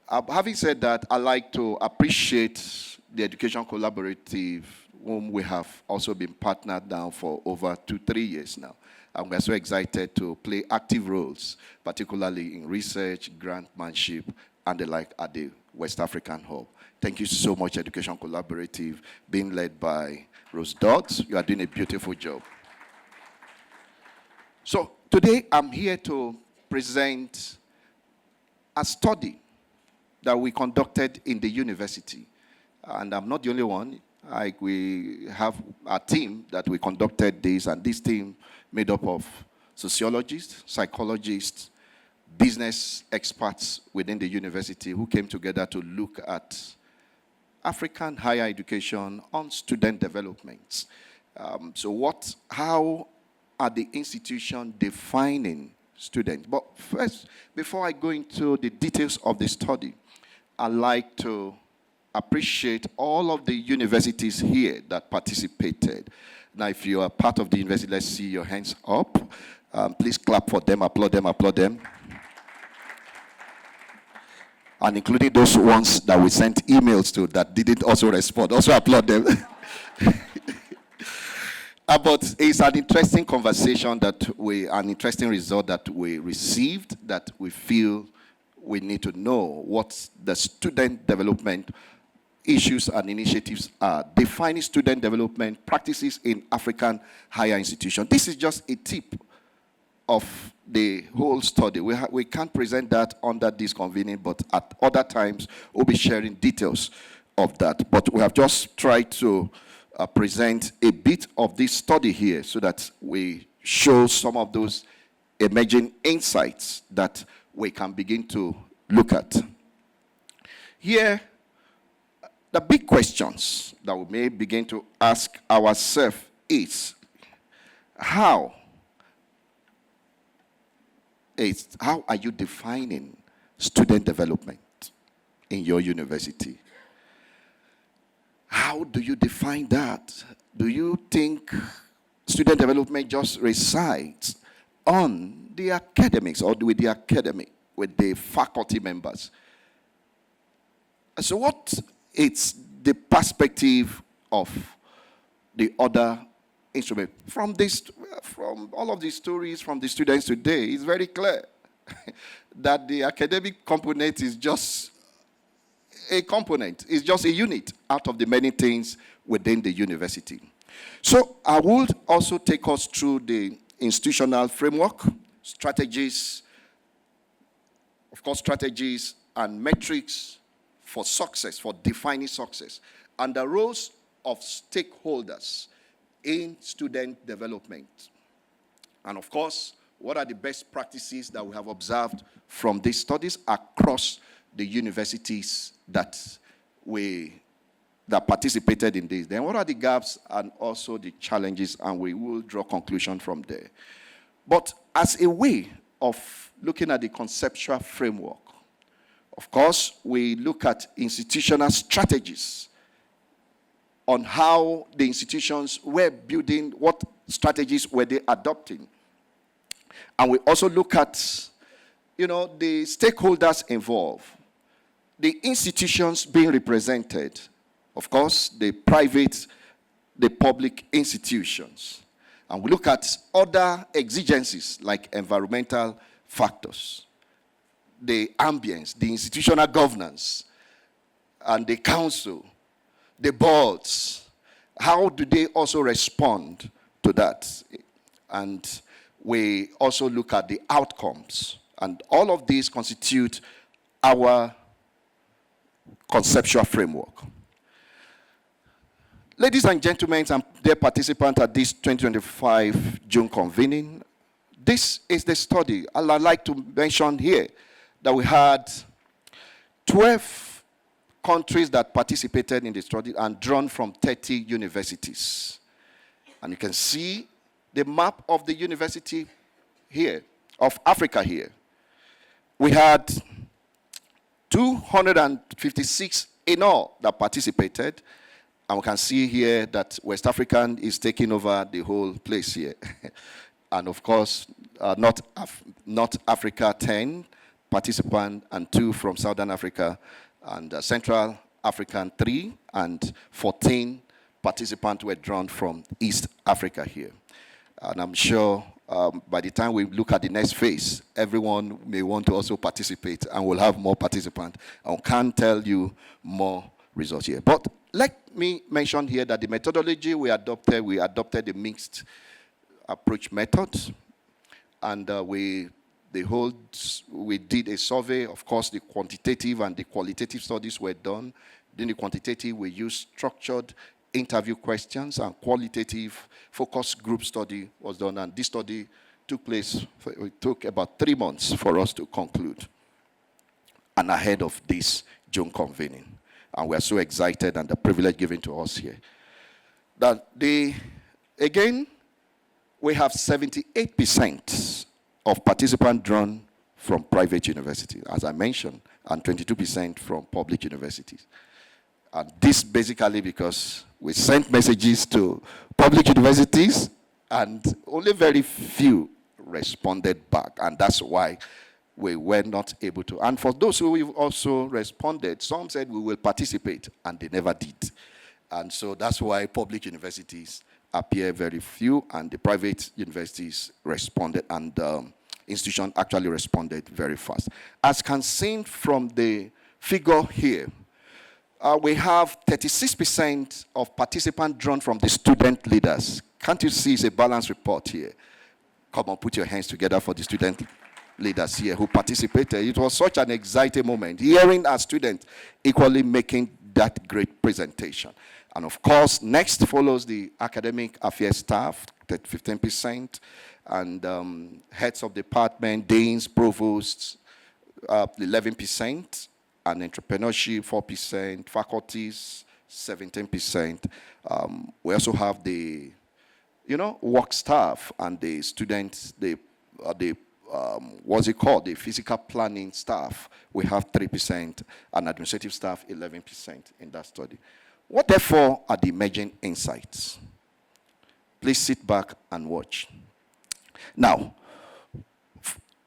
Having said that, I'd like to appreciate the Education Collaborative, whom we have also been partnered now for over 2-3 years now. And we're so excited to play active roles, particularly in research, grantmanship, and the like at the West African Hub. Thank you so much, Education Collaborative, being led by Rose Dodds. You are doing a beautiful job. So today, I'm here to present a study that we conducted in the university. And I'm not the only one. We have a team that we conducted this, and this team made up of sociologists, psychologists, business experts within the university who came together to look at African higher education on student development. How are the institutions defining students. But first, before I go into the details of the study, I'd like to appreciate all of the universities here that participated. Now, if you are part of the university, let's see your hands up. Please clap for them, applaud them, applaud them. And including those ones that we sent emails to that didn't also respond. Also applaud them. But it's an interesting conversation an interesting result that we received, that we feel we need to know what the student development issues and initiatives are. Defining student development practices in African higher institutions. This is just a tip of the whole study. We can't present that under this convening, but at other times we'll be sharing details of that. But we have just tried to present a bit of this study here so that we show some of those emerging insights that we can begin to look at. Here, the big questions that we may begin to ask ourselves is, how are you defining student development in your university? How do you define that? Do you think student development just resides on the academics or with the faculty members? So what is the perspective of the other instrument? From all of these stories from the students today, it's very clear that the academic component is just a component, it's just a unit out of the many things within the university. So I would also take us through the institutional framework, strategies, of course, strategies and metrics for success, for defining success, and the roles of stakeholders in student development. And of course, what are the best practices that we have observed from these studies across the universities that participated in this? Then what are the gaps and also the challenges, and we will draw conclusion from there. But as a way of looking at the conceptual framework, of course, we look at institutional strategies on how the institutions were building, what strategies were they adopting. And we also look at, the stakeholders involved, the institutions being represented, of course, the private, the public institutions. And we look at other exigencies like environmental factors, the ambience, the institutional governance, and the council, the boards. How do they also respond to that? And we also look at the outcomes. And all of these constitute our conceptual framework. Ladies and gentlemen, and dear participants at this 2025 June convening, this is the study. I'd like to mention here that we had 12 countries that participated in the study and drawn from 30 universities. And you can see the map of the university here, of Africa here. We had 256 in all that participated. And we can see here that West African is taking over the whole place here. And of course, North Africa, 10 participants, and 2 from Southern Africa, and Central African, 3, and 14 participants were drawn from East Africa here. And I'm sure by the time we look at the next phase, everyone may want to also participate, and we'll have more participants. I can't tell you more results here. But let me mention here that the methodology we adopted a mixed approach method, and we did a survey. Of course, the quantitative and the qualitative studies were done. In the quantitative, we used structured interview questions, and qualitative focus group study was done. And this study it took about 3 months for us to conclude, and ahead of this June convening. And we are so excited, and the privilege given to us here. That again, we have 78% of participants drawn from private universities, as I mentioned, and 22% from public universities. And this basically because we sent messages to public universities and only very few responded back. And that's why we were not able to. And for those who also responded, some said we will participate, and they never did. And so that's why public universities appear very few, and the private universities responded, and institutions actually responded very fast. As can seen from the figure here, we have 36% of participants drawn from the student leaders. Can't you see it's a balanced report here? Come on, put your hands together for the student leaders here who participated. It was such an exciting moment, hearing our students equally making that great presentation. And of course, next follows the academic affairs staff, 15%, and heads of department, deans, provosts, 11%, and entrepreneurship, 4%, faculties, 17%. We also have the, work staff and the students, what's it called, the physical planning staff. We have 3%, and administrative staff, 11% in that study. What, therefore, are the emerging insights? Please sit back and watch. Now,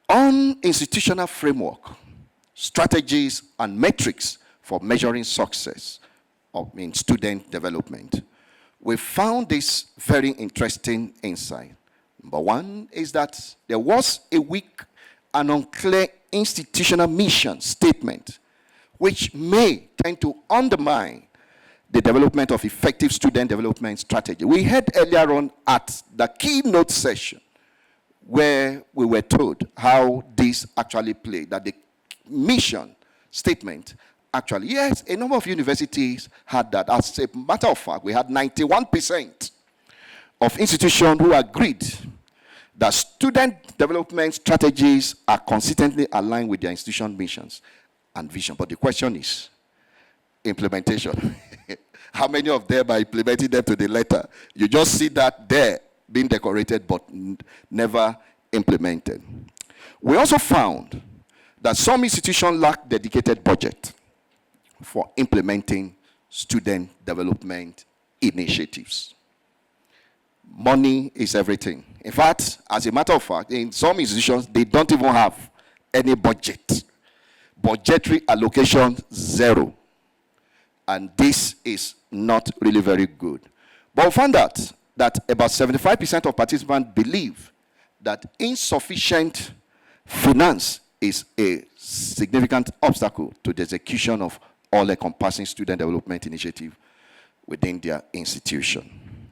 on institutional framework, strategies and metrics for measuring success in student development, we found this very interesting insight. Number one is that there was a weak and unclear institutional mission statement, which may tend to undermine the development of effective student development strategy. We heard earlier on at the keynote session where we were told how this actually played, that the mission statement actually, yes, a number of universities had that. As a matter of fact, we had 91% of institutions who agreed that student development strategies are consistently aligned with their institution missions and vision. But the question is implementation. How many of them are implementing them to the letter? You just see that there being decorated but never implemented. We also found that some institutions lack dedicated budget for implementing student development initiatives. Money is everything. In fact, as a matter of fact, in some institutions, they don't even have any budget. Budgetary allocation, zero. And this is not really very good. But we found out that about 75% of participants believe that insufficient finance is a significant obstacle to the execution of all-encompassing student development initiative within their institution.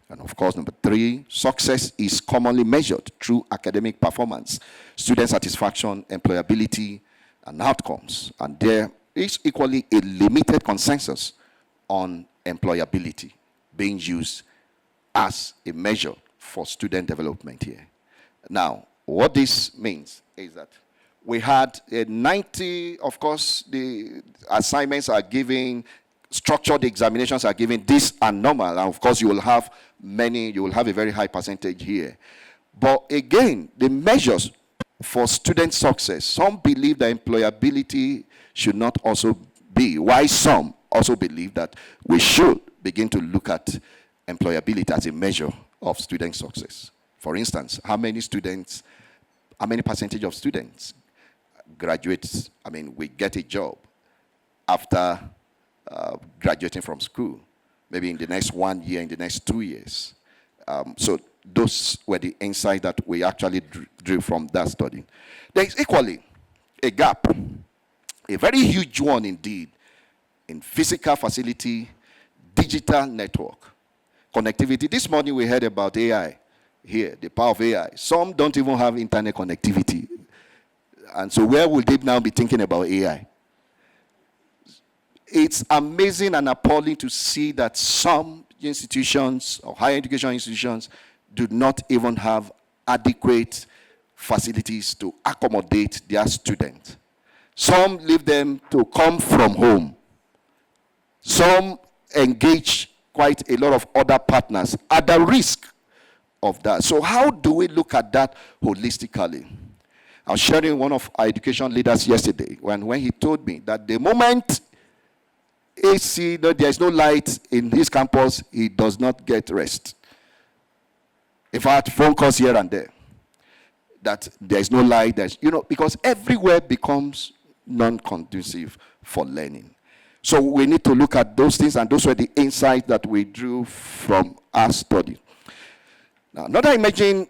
And of course, number three, success is commonly measured through academic performance, student satisfaction, employability, and outcomes. And there is equally a limited consensus on employability being used as a measure for student development here. Now, what this means is that we had 90, of course, the assignments are given, structured examinations are given. These are normal, and of course you will have many, you will have a very high percentage here. But again, the measures for student success, some believe that employability should not also be, why some also believe that we should begin to look at employability as a measure of student success. For instance, how many percentage of students graduates, we get a job after graduating from school, maybe in the next 1 year, in the next 2 years. So those were the insights that we actually drew from that study. There is equally a gap, a very huge one indeed, in physical facility, digital network, connectivity. This morning we heard about AI here, the power of AI. Some don't even have internet connectivity. And so where will they now be thinking about AI? It's amazing and appalling to see that some institutions or higher education institutions do not even have adequate facilities to accommodate their students. Some leave them to come from home. Some engage quite a lot of other partners at the risk of that. So how do we look at that holistically? I was sharing with one of our education leaders yesterday when he told me that the moment AC, there is no light in his campus, he does not get rest. In fact, phone calls here and there that there is no light, because everywhere becomes non-conducive for learning. So we need to look at those things, and those were the insights that we drew from our study. Now, another emerging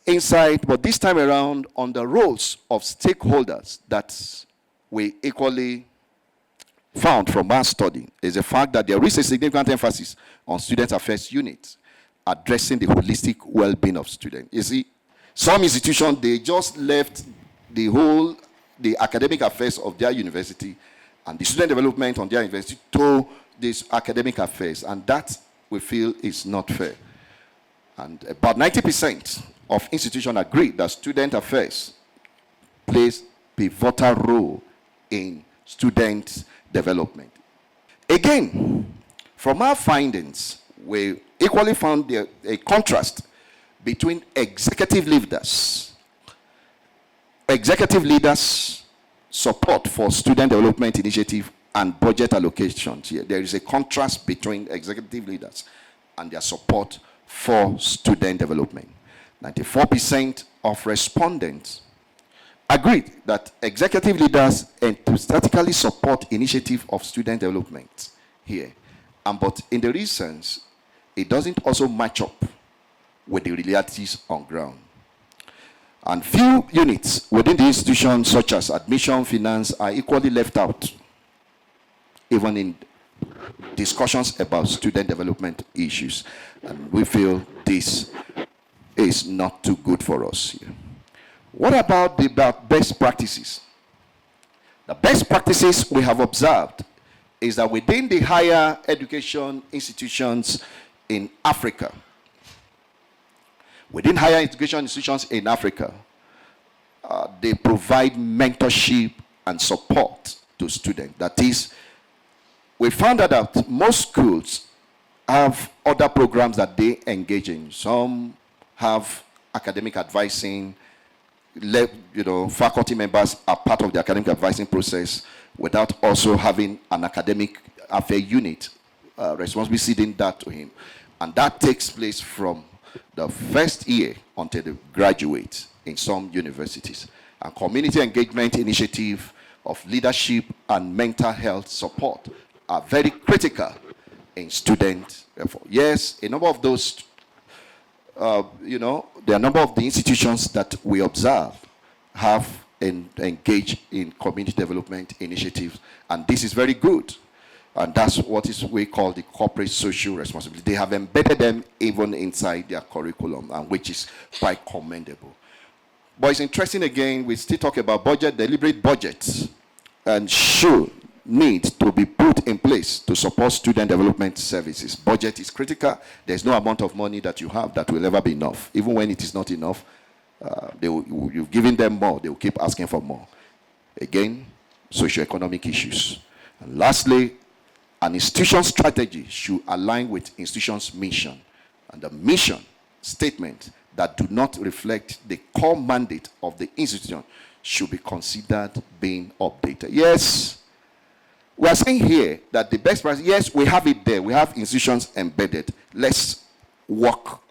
insight, but this time around on the roles of stakeholders that we equally found from our study, is the fact that there is a significant emphasis on student affairs units addressing the holistic well-being of students. You see, some institutions, they just left the academic affairs of their university and the student development on their university to these academic affairs, and that we feel is not fair. And about 90% of institutions agree that student affairs plays a pivotal role in student development. Again, from our findings, we equally found a contrast between executive leaders support for student development initiative and budget allocations here. There is a contrast between executive leaders and their support for student development. 94% of respondents agreed that executive leaders enthusiastically support initiative of student development here. But in the reasons, it doesn't also match up with the realities on ground. And few units within the institution, such as admission, finance, are equally left out, even in discussions about student development issues. And we feel this is not too good for us here. What about the best practices? The best practices we have observed is that within the higher education institutions in Africa, they provide mentorship and support to students. That is, we found out that most schools have other programs that they engage in. Some have academic advising, faculty members are part of the academic advising process without also having an academic affair unit responsibly ceding that to him. And that takes place from the first year until they graduate in some universities. And community engagement initiative of leadership and mental health support are very critical in student effort. Yes, a number of those, there are a number of the institutions that we observe have engaged in community development initiatives, and this is very good. And that's what we call the corporate social responsibility. They have embedded them even inside their curriculum, and which is quite commendable. But it's interesting again, we still talk about budget, deliberate budgets, and should need to be put in place to support student development services. Budget is critical. There's no amount of money that you have that will ever be enough. Even when it is not enough, you've given them more, they will keep asking for more. Again, socioeconomic issues. And lastly, an institution strategy should align with institution's mission. And the mission statement that do not reflect the core mandate of the institution should be considered being updated. Yes, we are saying here that the best practice, yes, we have it there. We have institutions embedded. Let's walk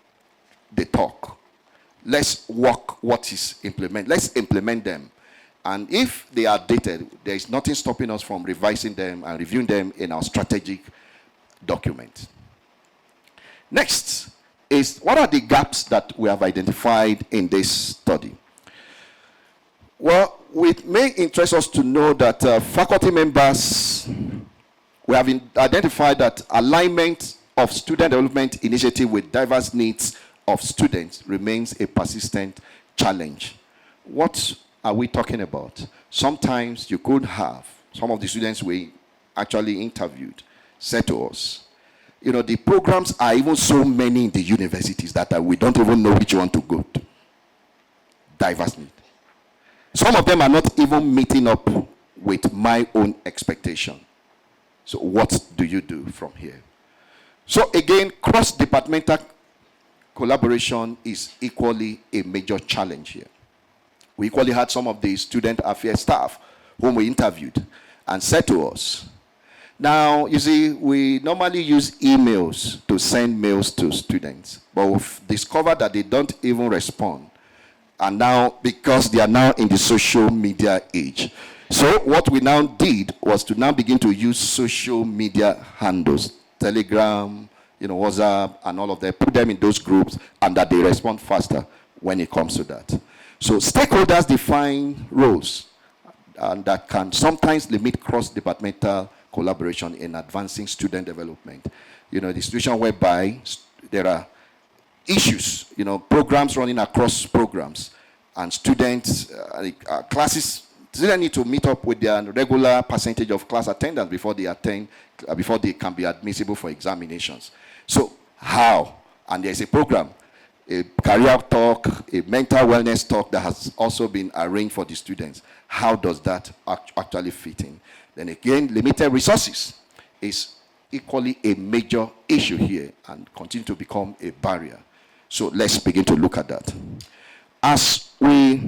the talk. Let's walk what is implemented. Let's implement them. And if they are dated, there is nothing stopping us from revising them and reviewing them in our strategic document. Next is, what are the gaps that we have identified in this study? Well, it may interest us to know that faculty members, we have identified that alignment of student development initiative with diverse needs of students remains a persistent challenge. What are we talking about? Sometimes you could have, some of the students we actually interviewed said to us, the programs are even so many in the universities that we don't even know which one to go to. Diverse need. Some of them are not even meeting up with my own expectation. So what do you do from here? So again, cross-departmental collaboration is equally a major challenge here. We equally had some of the student affairs staff whom we interviewed and said to us, now, you see, we normally use emails to send mails to students, but we've discovered that they don't even respond. And now, because they are now in the social media age. So what we now did was to now begin to use social media handles, Telegram, WhatsApp, and all of that, put them in those groups, and that they respond faster when it comes to that. So stakeholders define roles, and that can sometimes limit cross-departmental collaboration in advancing student development. The situation whereby there are issues, programs running across programs, and students, classes, students need to meet up with their regular percentage of class attendance before they attend, before they can be admissible for examinations. So how? And there's a program, a career talk, a mental wellness talk that has also been arranged for the students. How does that actually fit in? Then again, limited resources is equally a major issue here and continue to become a barrier. So let's begin to look at that. As we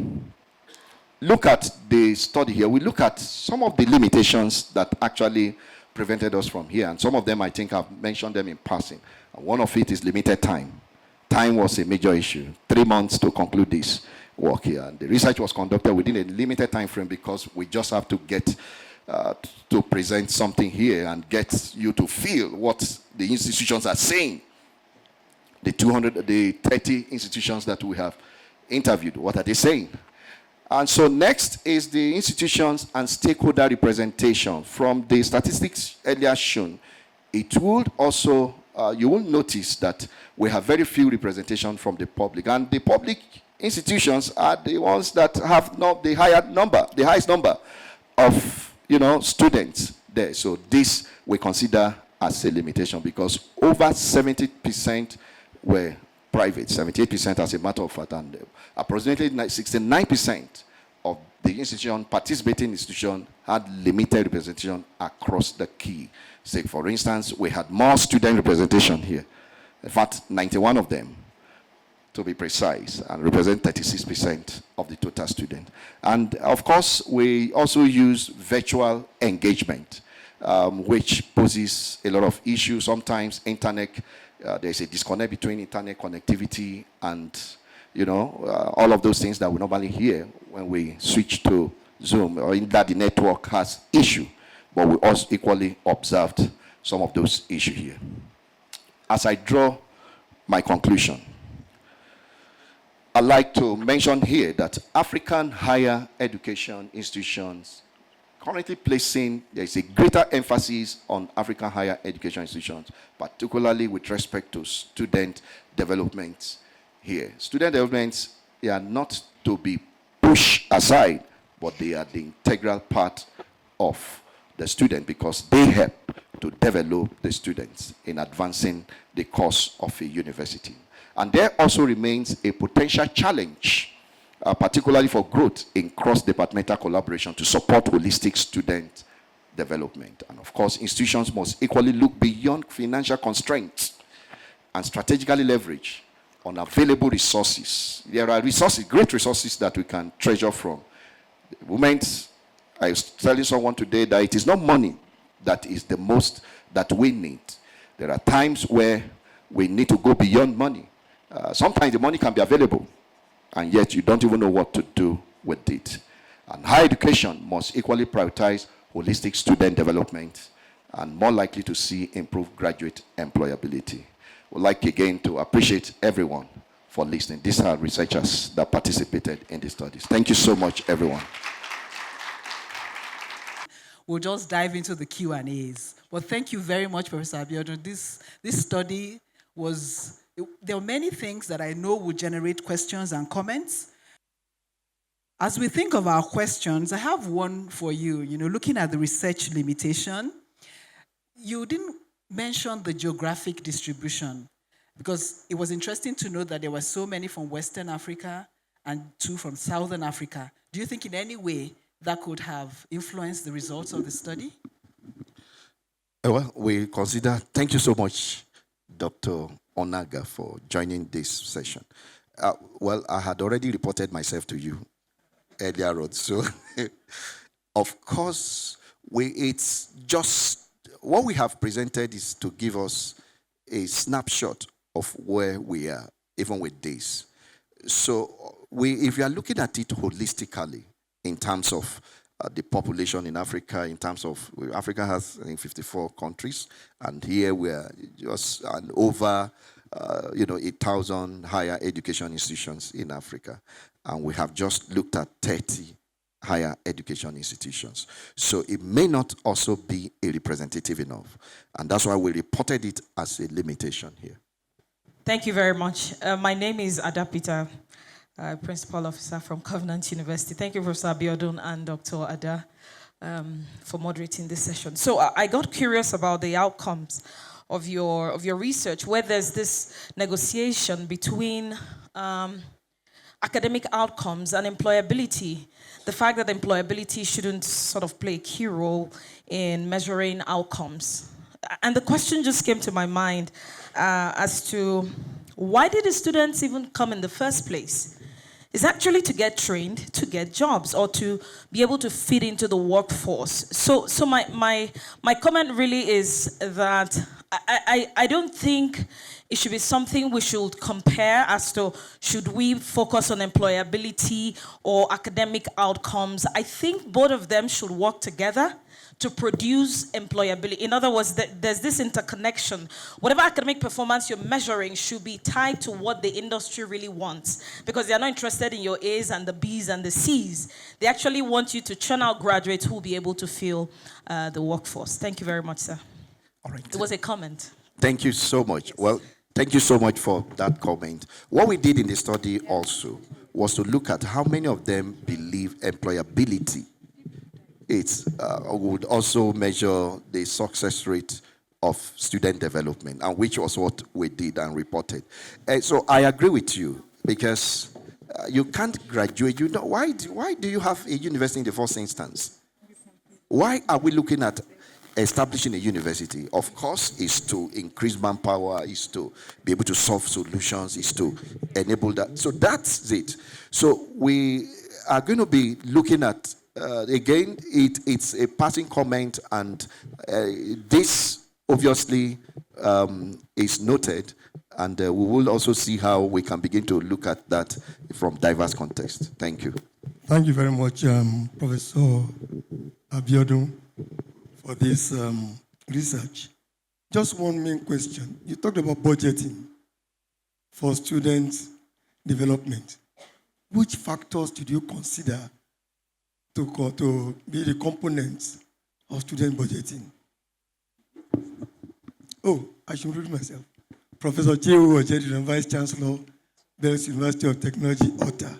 look at the study here, we look at some of the limitations that actually prevented us from here. And some of them, I think I've mentioned them in passing. And one of it is limited time. Time was a major issue. 3 months to conclude this work here. And the research was conducted within a limited time frame because we just have to get to present something here and get you to feel what the institutions are saying. The 30 institutions that we have interviewed, what are they saying? And so next is the institutions and stakeholder representation. From the statistics earlier shown, it would also, you will notice that we have very few representation from the public. And the public institutions are the ones that have not the highest number of students there. So this we consider as a limitation because over 70% were private, 78% as a matter of fact, and approximately 69% of the institution, participating institution, had limited representation across the key. Say, for instance, we had more student representation here. In fact, 91 of them, to be precise, and represent 36% of the total student. And of course, we also use virtual engagement, which poses a lot of issues. Sometimes internet, there's a disconnect between internet connectivity and, all of those things that we normally hear when we switch to Zoom, or in that the network has issue. But we also equally observed some of those issues here. As I draw my conclusion, I'd like to mention here that African higher education institutions currently there's a greater emphasis on African higher education institutions, particularly with respect to student development here. Student developments, they are not to be pushed aside, but they are the integral part of the student because they help to develop the students in advancing the course of a university. And there also remains a potential challenge, particularly for growth in cross-departmental collaboration to support holistic student development. And of course, institutions must equally look beyond financial constraints and strategically leverage on available resources. There are resources, great resources that we can treasure from. The moment I was telling someone today that it is not money that is the most that we need. There are times where we need to go beyond money. Sometimes the money can be available, and yet you don't even know what to do with it. And higher education must equally prioritize holistic student development and more likely to see improved graduate employability. We'd like again to appreciate everyone for listening. These are researchers that participated in the studies. Thank you so much, everyone. We'll just dive into the Q&As. But thank you very much, Professor Abiodun. This study there are many things that I know would generate questions and comments. As we think of our questions, I have one for you. Looking at the research limitation, you didn't mention the geographic distribution because it was interesting to know that there were so many from Western Africa and 2 from Southern Africa. Do you think in any way that could have influenced the results of the study? Well, we consider, thank you so much, Dr. Onaga, for joining this session. Well, I had already reported myself to you earlier on. So, of course, it's just what we have presented is to give us a snapshot of where we are, even with this. So, if you are looking at it holistically in terms of the population in Africa, in terms of Africa has, I think, 54 countries, and here we are just over 8,000 higher education institutions in Africa, and we have just looked at 30 higher education institutions. So it may not also be a representative enough, and that's why we reported it as a limitation here. Thank you very much. My name is Ada Peter, Principal Officer from Covenant University. Thank you, Professor Abiodun and Dr. Ada, for moderating this session. So I got curious about the outcomes of your research, where there's this negotiation between academic outcomes and employability. The fact that employability shouldn't sort of play a key role in measuring outcomes. And the question just came to my mind as to why did the students even come in the first place? Is actually to get trained, to get jobs, or to be able to fit into the workforce. So my comment really is that I don't think it should be something we should compare as to should we focus on employability or academic outcomes. I think both of them should work together to produce employability. In other words, there's this interconnection. Whatever academic performance you're measuring should be tied to what the industry really wants, because they're not interested in your A's and the B's and the C's. They actually want you to churn out graduates who will be able to fill the workforce. Thank you very much, sir. All right. It was a comment. Thank you so much. Yes. Well, thank you so much for that comment. What we did in the study also was to look at how many of them believe employability. It would also measure the success rate of student development, and which was what we did and reported. So I agree with you, because you can't graduate. You know, why do you have a university in the first instance? Why are we looking at establishing a university? Of course, is to increase manpower, is to be able to solve solutions, is to enable that. So that's it. So we are going to be looking at again, it's a passing comment, and this obviously is noted, and we will also see how we can begin to look at that from diverse contexts. Thank you. Thank you very much, Professor Abiodun, for this research. Just one main question. You talked about budgeting for student development. Which factors did you consider to be the components of student budgeting? Oh, I should introduce myself. Professor Chewu Ojediran, Vice Chancellor, Bells University of Technology, Ota,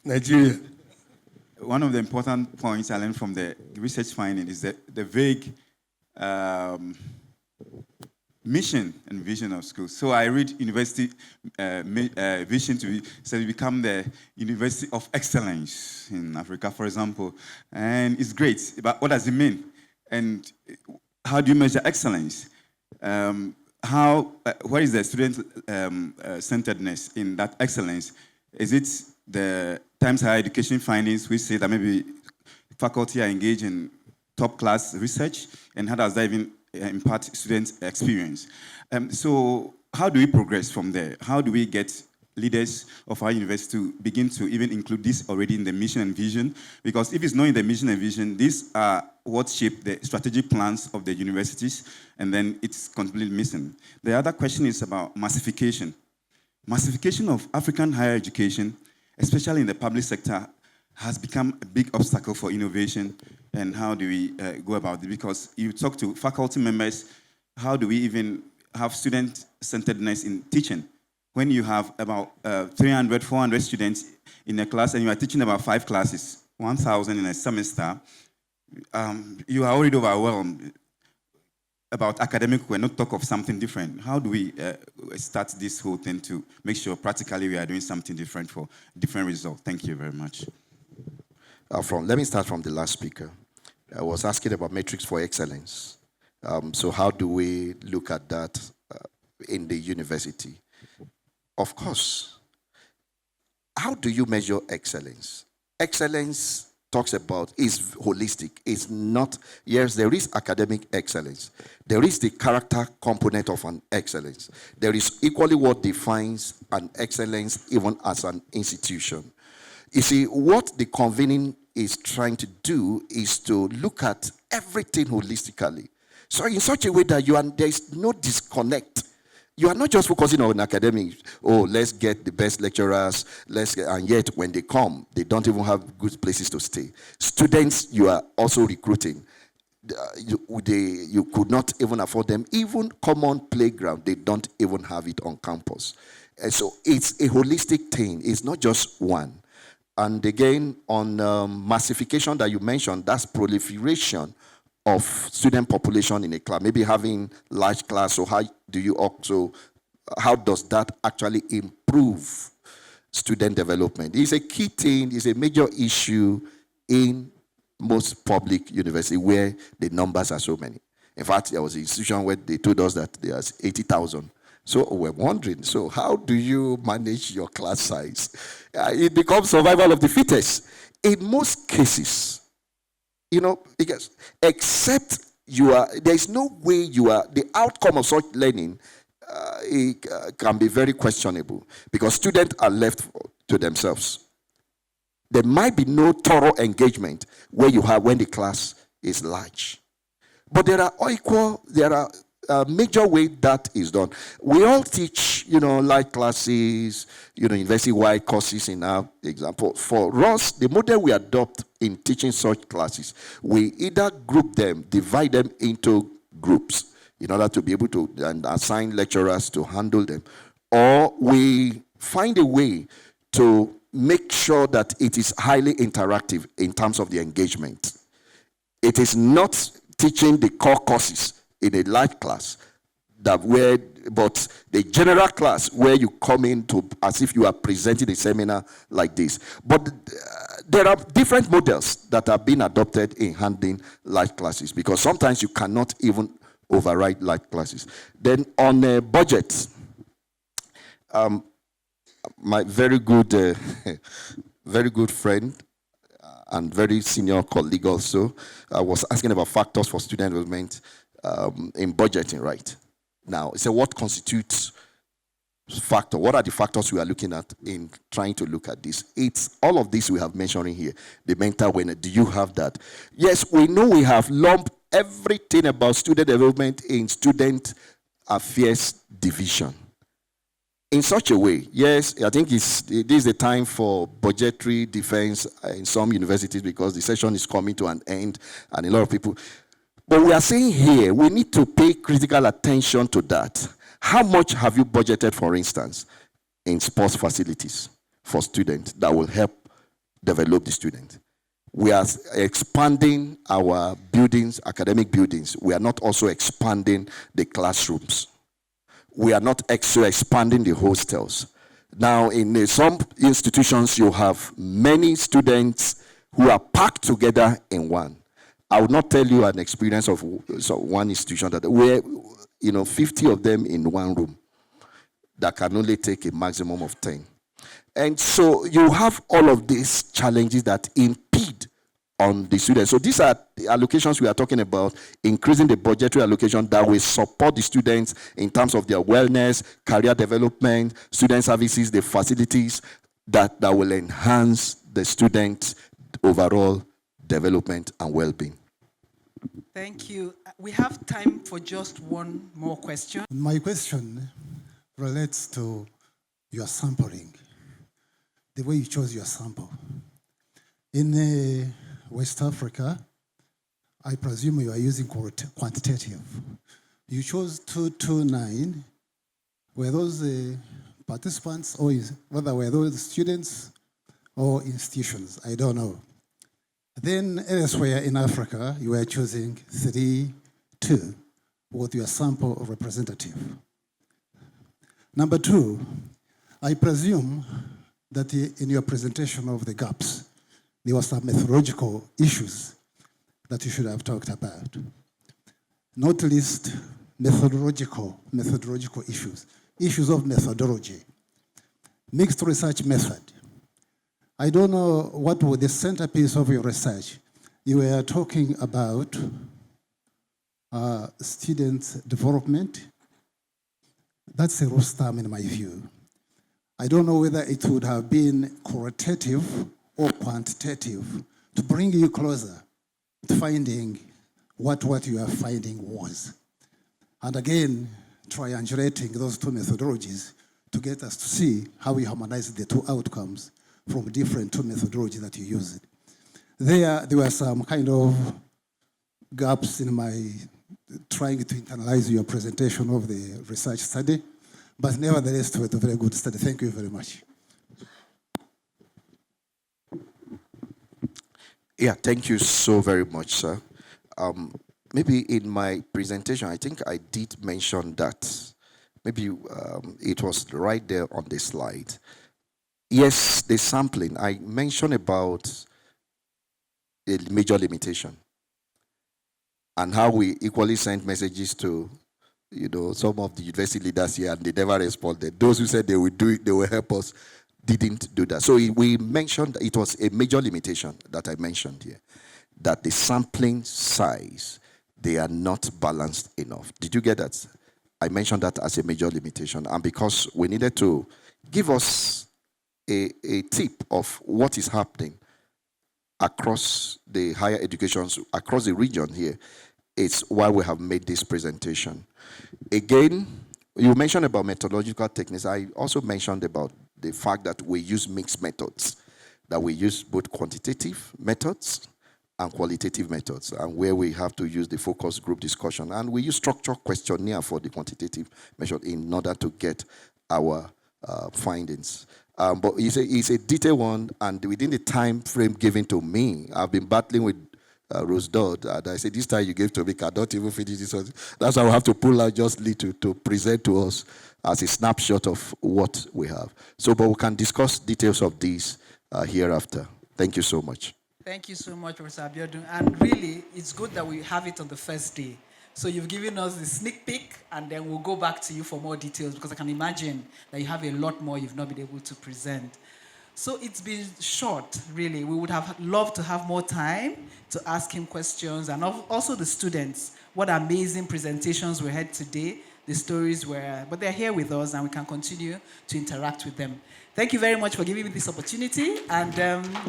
Nigeria. One of the important points I learned from the research finding is that the vague mission and vision of schools. So I read university vision to become the University of Excellence in Africa, for example. And it's great, but what does it mean? And how do you measure excellence? What is the student centeredness in that excellence? Is it the Times Higher Education findings which say that maybe faculty are engaged in top class research, and how does that even impart student experience? So how do we progress from there? How do we get leaders of our university to begin to even include this already in the mission and vision? Because if it's not in the mission and vision, these are what shape the strategic plans of the universities, and then it's completely missing. The other question is about massification. Massification of African higher education, especially in the public sector, has become a big obstacle for innovation. And how do we go about it? Because you talk to faculty members, how do we even have student-centeredness in teaching? When you have about 300, 400 students in a class and you are teaching about 5 classes, 1,000 in a semester, you are already overwhelmed about academic work, not talk of something different. How do we start this whole thing to make sure practically we are doing something different for different results? Thank you very much. Let me start from the last speaker. I was asking about metrics for excellence. So how do we look at that in the university? Of course, how do you measure excellence? excellence talks about is holistic. It's not, yes, there is academic excellence. There is the character component of an excellence. There is equally what defines an excellence even as an institution. You see, what the convening is trying to do is to look at everything holistically. So in such a way that there is no disconnect. You are not just focusing on academics. Oh, let's get the best lecturers. And yet, when they come, they don't even have good places to stay. Students, you are also recruiting. You could not even afford them. Even common playground, they don't even have it on campus. And so it's a holistic thing. It's not just one. And again, on massification that you mentioned, that's proliferation of student population in a class, maybe having large class. So how does that actually improve student development? It's a key thing, it's a major issue in most public universities where the numbers are so many. In fact, there was an institution where they told us that there's 80,000. So we're wondering, so how do you manage your class size? It becomes survival of the fittest. In most cases, because except there is no way the outcome of such learning can be very questionable because students are left to themselves. There might be no thorough engagement when the class is large. But there are major way that is done. We all teach, light classes, university-wide courses in our example. For us, the model we adopt in teaching such classes, we either group them, divide them into groups in order to be able to assign lecturers to handle them, or we find a way to make sure that it is highly interactive in terms of the engagement. It is not teaching the core courses in a light class, but the general class where you come into as if you are presenting a seminar like this. But there are different models that are being adopted in handling light classes because sometimes you cannot even override light classes. Then on a budget, my very good friend and very senior colleague also was asking about factors for student development in budgeting, right? Now, so what constitutes factor? What are the factors we are looking at in trying to look at this? It's all of this we have mentioned here. The mental awareness, do you have that? Yes, we know we have lumped everything about student development in student affairs division. In such a way, yes, I think this is the time for budgetary defense in some universities because the session is coming to an end and a lot of people. But we are saying here, we need to pay critical attention to that. How much have you budgeted, for instance, in sports facilities for students that will help develop the student? We are expanding our buildings, academic buildings. We are not also expanding the classrooms. We are not expanding the hostels. Now, in some institutions, you have many students who are packed together in one. I would not tell you an experience of one institution where 50 of them in one room that can only take a maximum of 10. And so you have all of these challenges that impede on the students. So these are the allocations we are talking about, increasing the budgetary allocation that will support the students in terms of their wellness, career development, student services, the facilities that will enhance the students' overall development and well-being. Thank you. We have time for just one more question. My question relates to your sampling, the way you chose your sample. In West Africa, I presume you are using quantitative. You chose 229. Were those participants or whether were those students or institutions? I don't know. Then elsewhere in Africa, you were choosing 3-2 with your sample representative. Number 2, I presume that in your presentation of the gaps, there were some methodological issues that you should have talked about. Not least methodological issues of methodology, mixed research method. I don't know what was the centerpiece of your research. You were talking about student development. That's a rostam in my view. I don't know whether it would have been qualitative or quantitative to bring you closer to finding what you are finding was. And again, triangulating those two methodologies to get us to see how we harmonize the two outcomes from different two methodologies that you used. There were some kind of gaps in my trying to internalize your presentation of the research study, but nevertheless, it was a very good study. Thank you very much. Yeah, thank you so very much, sir. Maybe in my presentation, I think I did mention that. Maybe it was right there on the slide. Yes, the sampling. I mentioned about a major limitation and how we equally sent messages to, some of the university leaders here, and they never responded. Those who said they would do it, they will help us, didn't do that. So we mentioned it was a major limitation that I mentioned here, that the sampling size, they are not balanced enough. Did you get that? I mentioned that as a major limitation, and because we needed to give us a tip of what is happening across the higher educations, across the region here, it's why we have made this presentation. Again, you mentioned about methodological techniques. I also mentioned about the fact that we use mixed methods, that we use both quantitative methods and qualitative methods, and where we have to use the focus group discussion. And we use structured questionnaire for the quantitative measure in order to get our findings. But it's a detailed one, and within the time frame given to me, I've been battling with Rose Dodd, and I said, this time you gave to me, cannot even finish this one. That's why I have to pull out just little to present to us as a snapshot of what we have. So, but we can discuss details of these hereafter. Thank you so much. Thank you so much, Professor Abiodun. And really, it's good that we have it on the first day. So you've given us the sneak peek, and then we'll go back to you for more details, because I can imagine that you have a lot more you've not been able to present. So it's been short, really. We would have loved to have more time to ask him questions, and also the students. What amazing presentations we had today. The stories were, but they're here with us, and we can continue to interact with them. Thank you very much for giving me this opportunity, and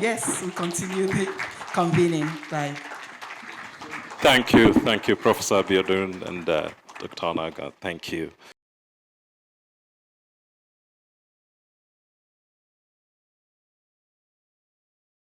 yes, we'll continue the convening. Bye. Thank you, Professor Abiodun and Dr. Onaga. Thank you.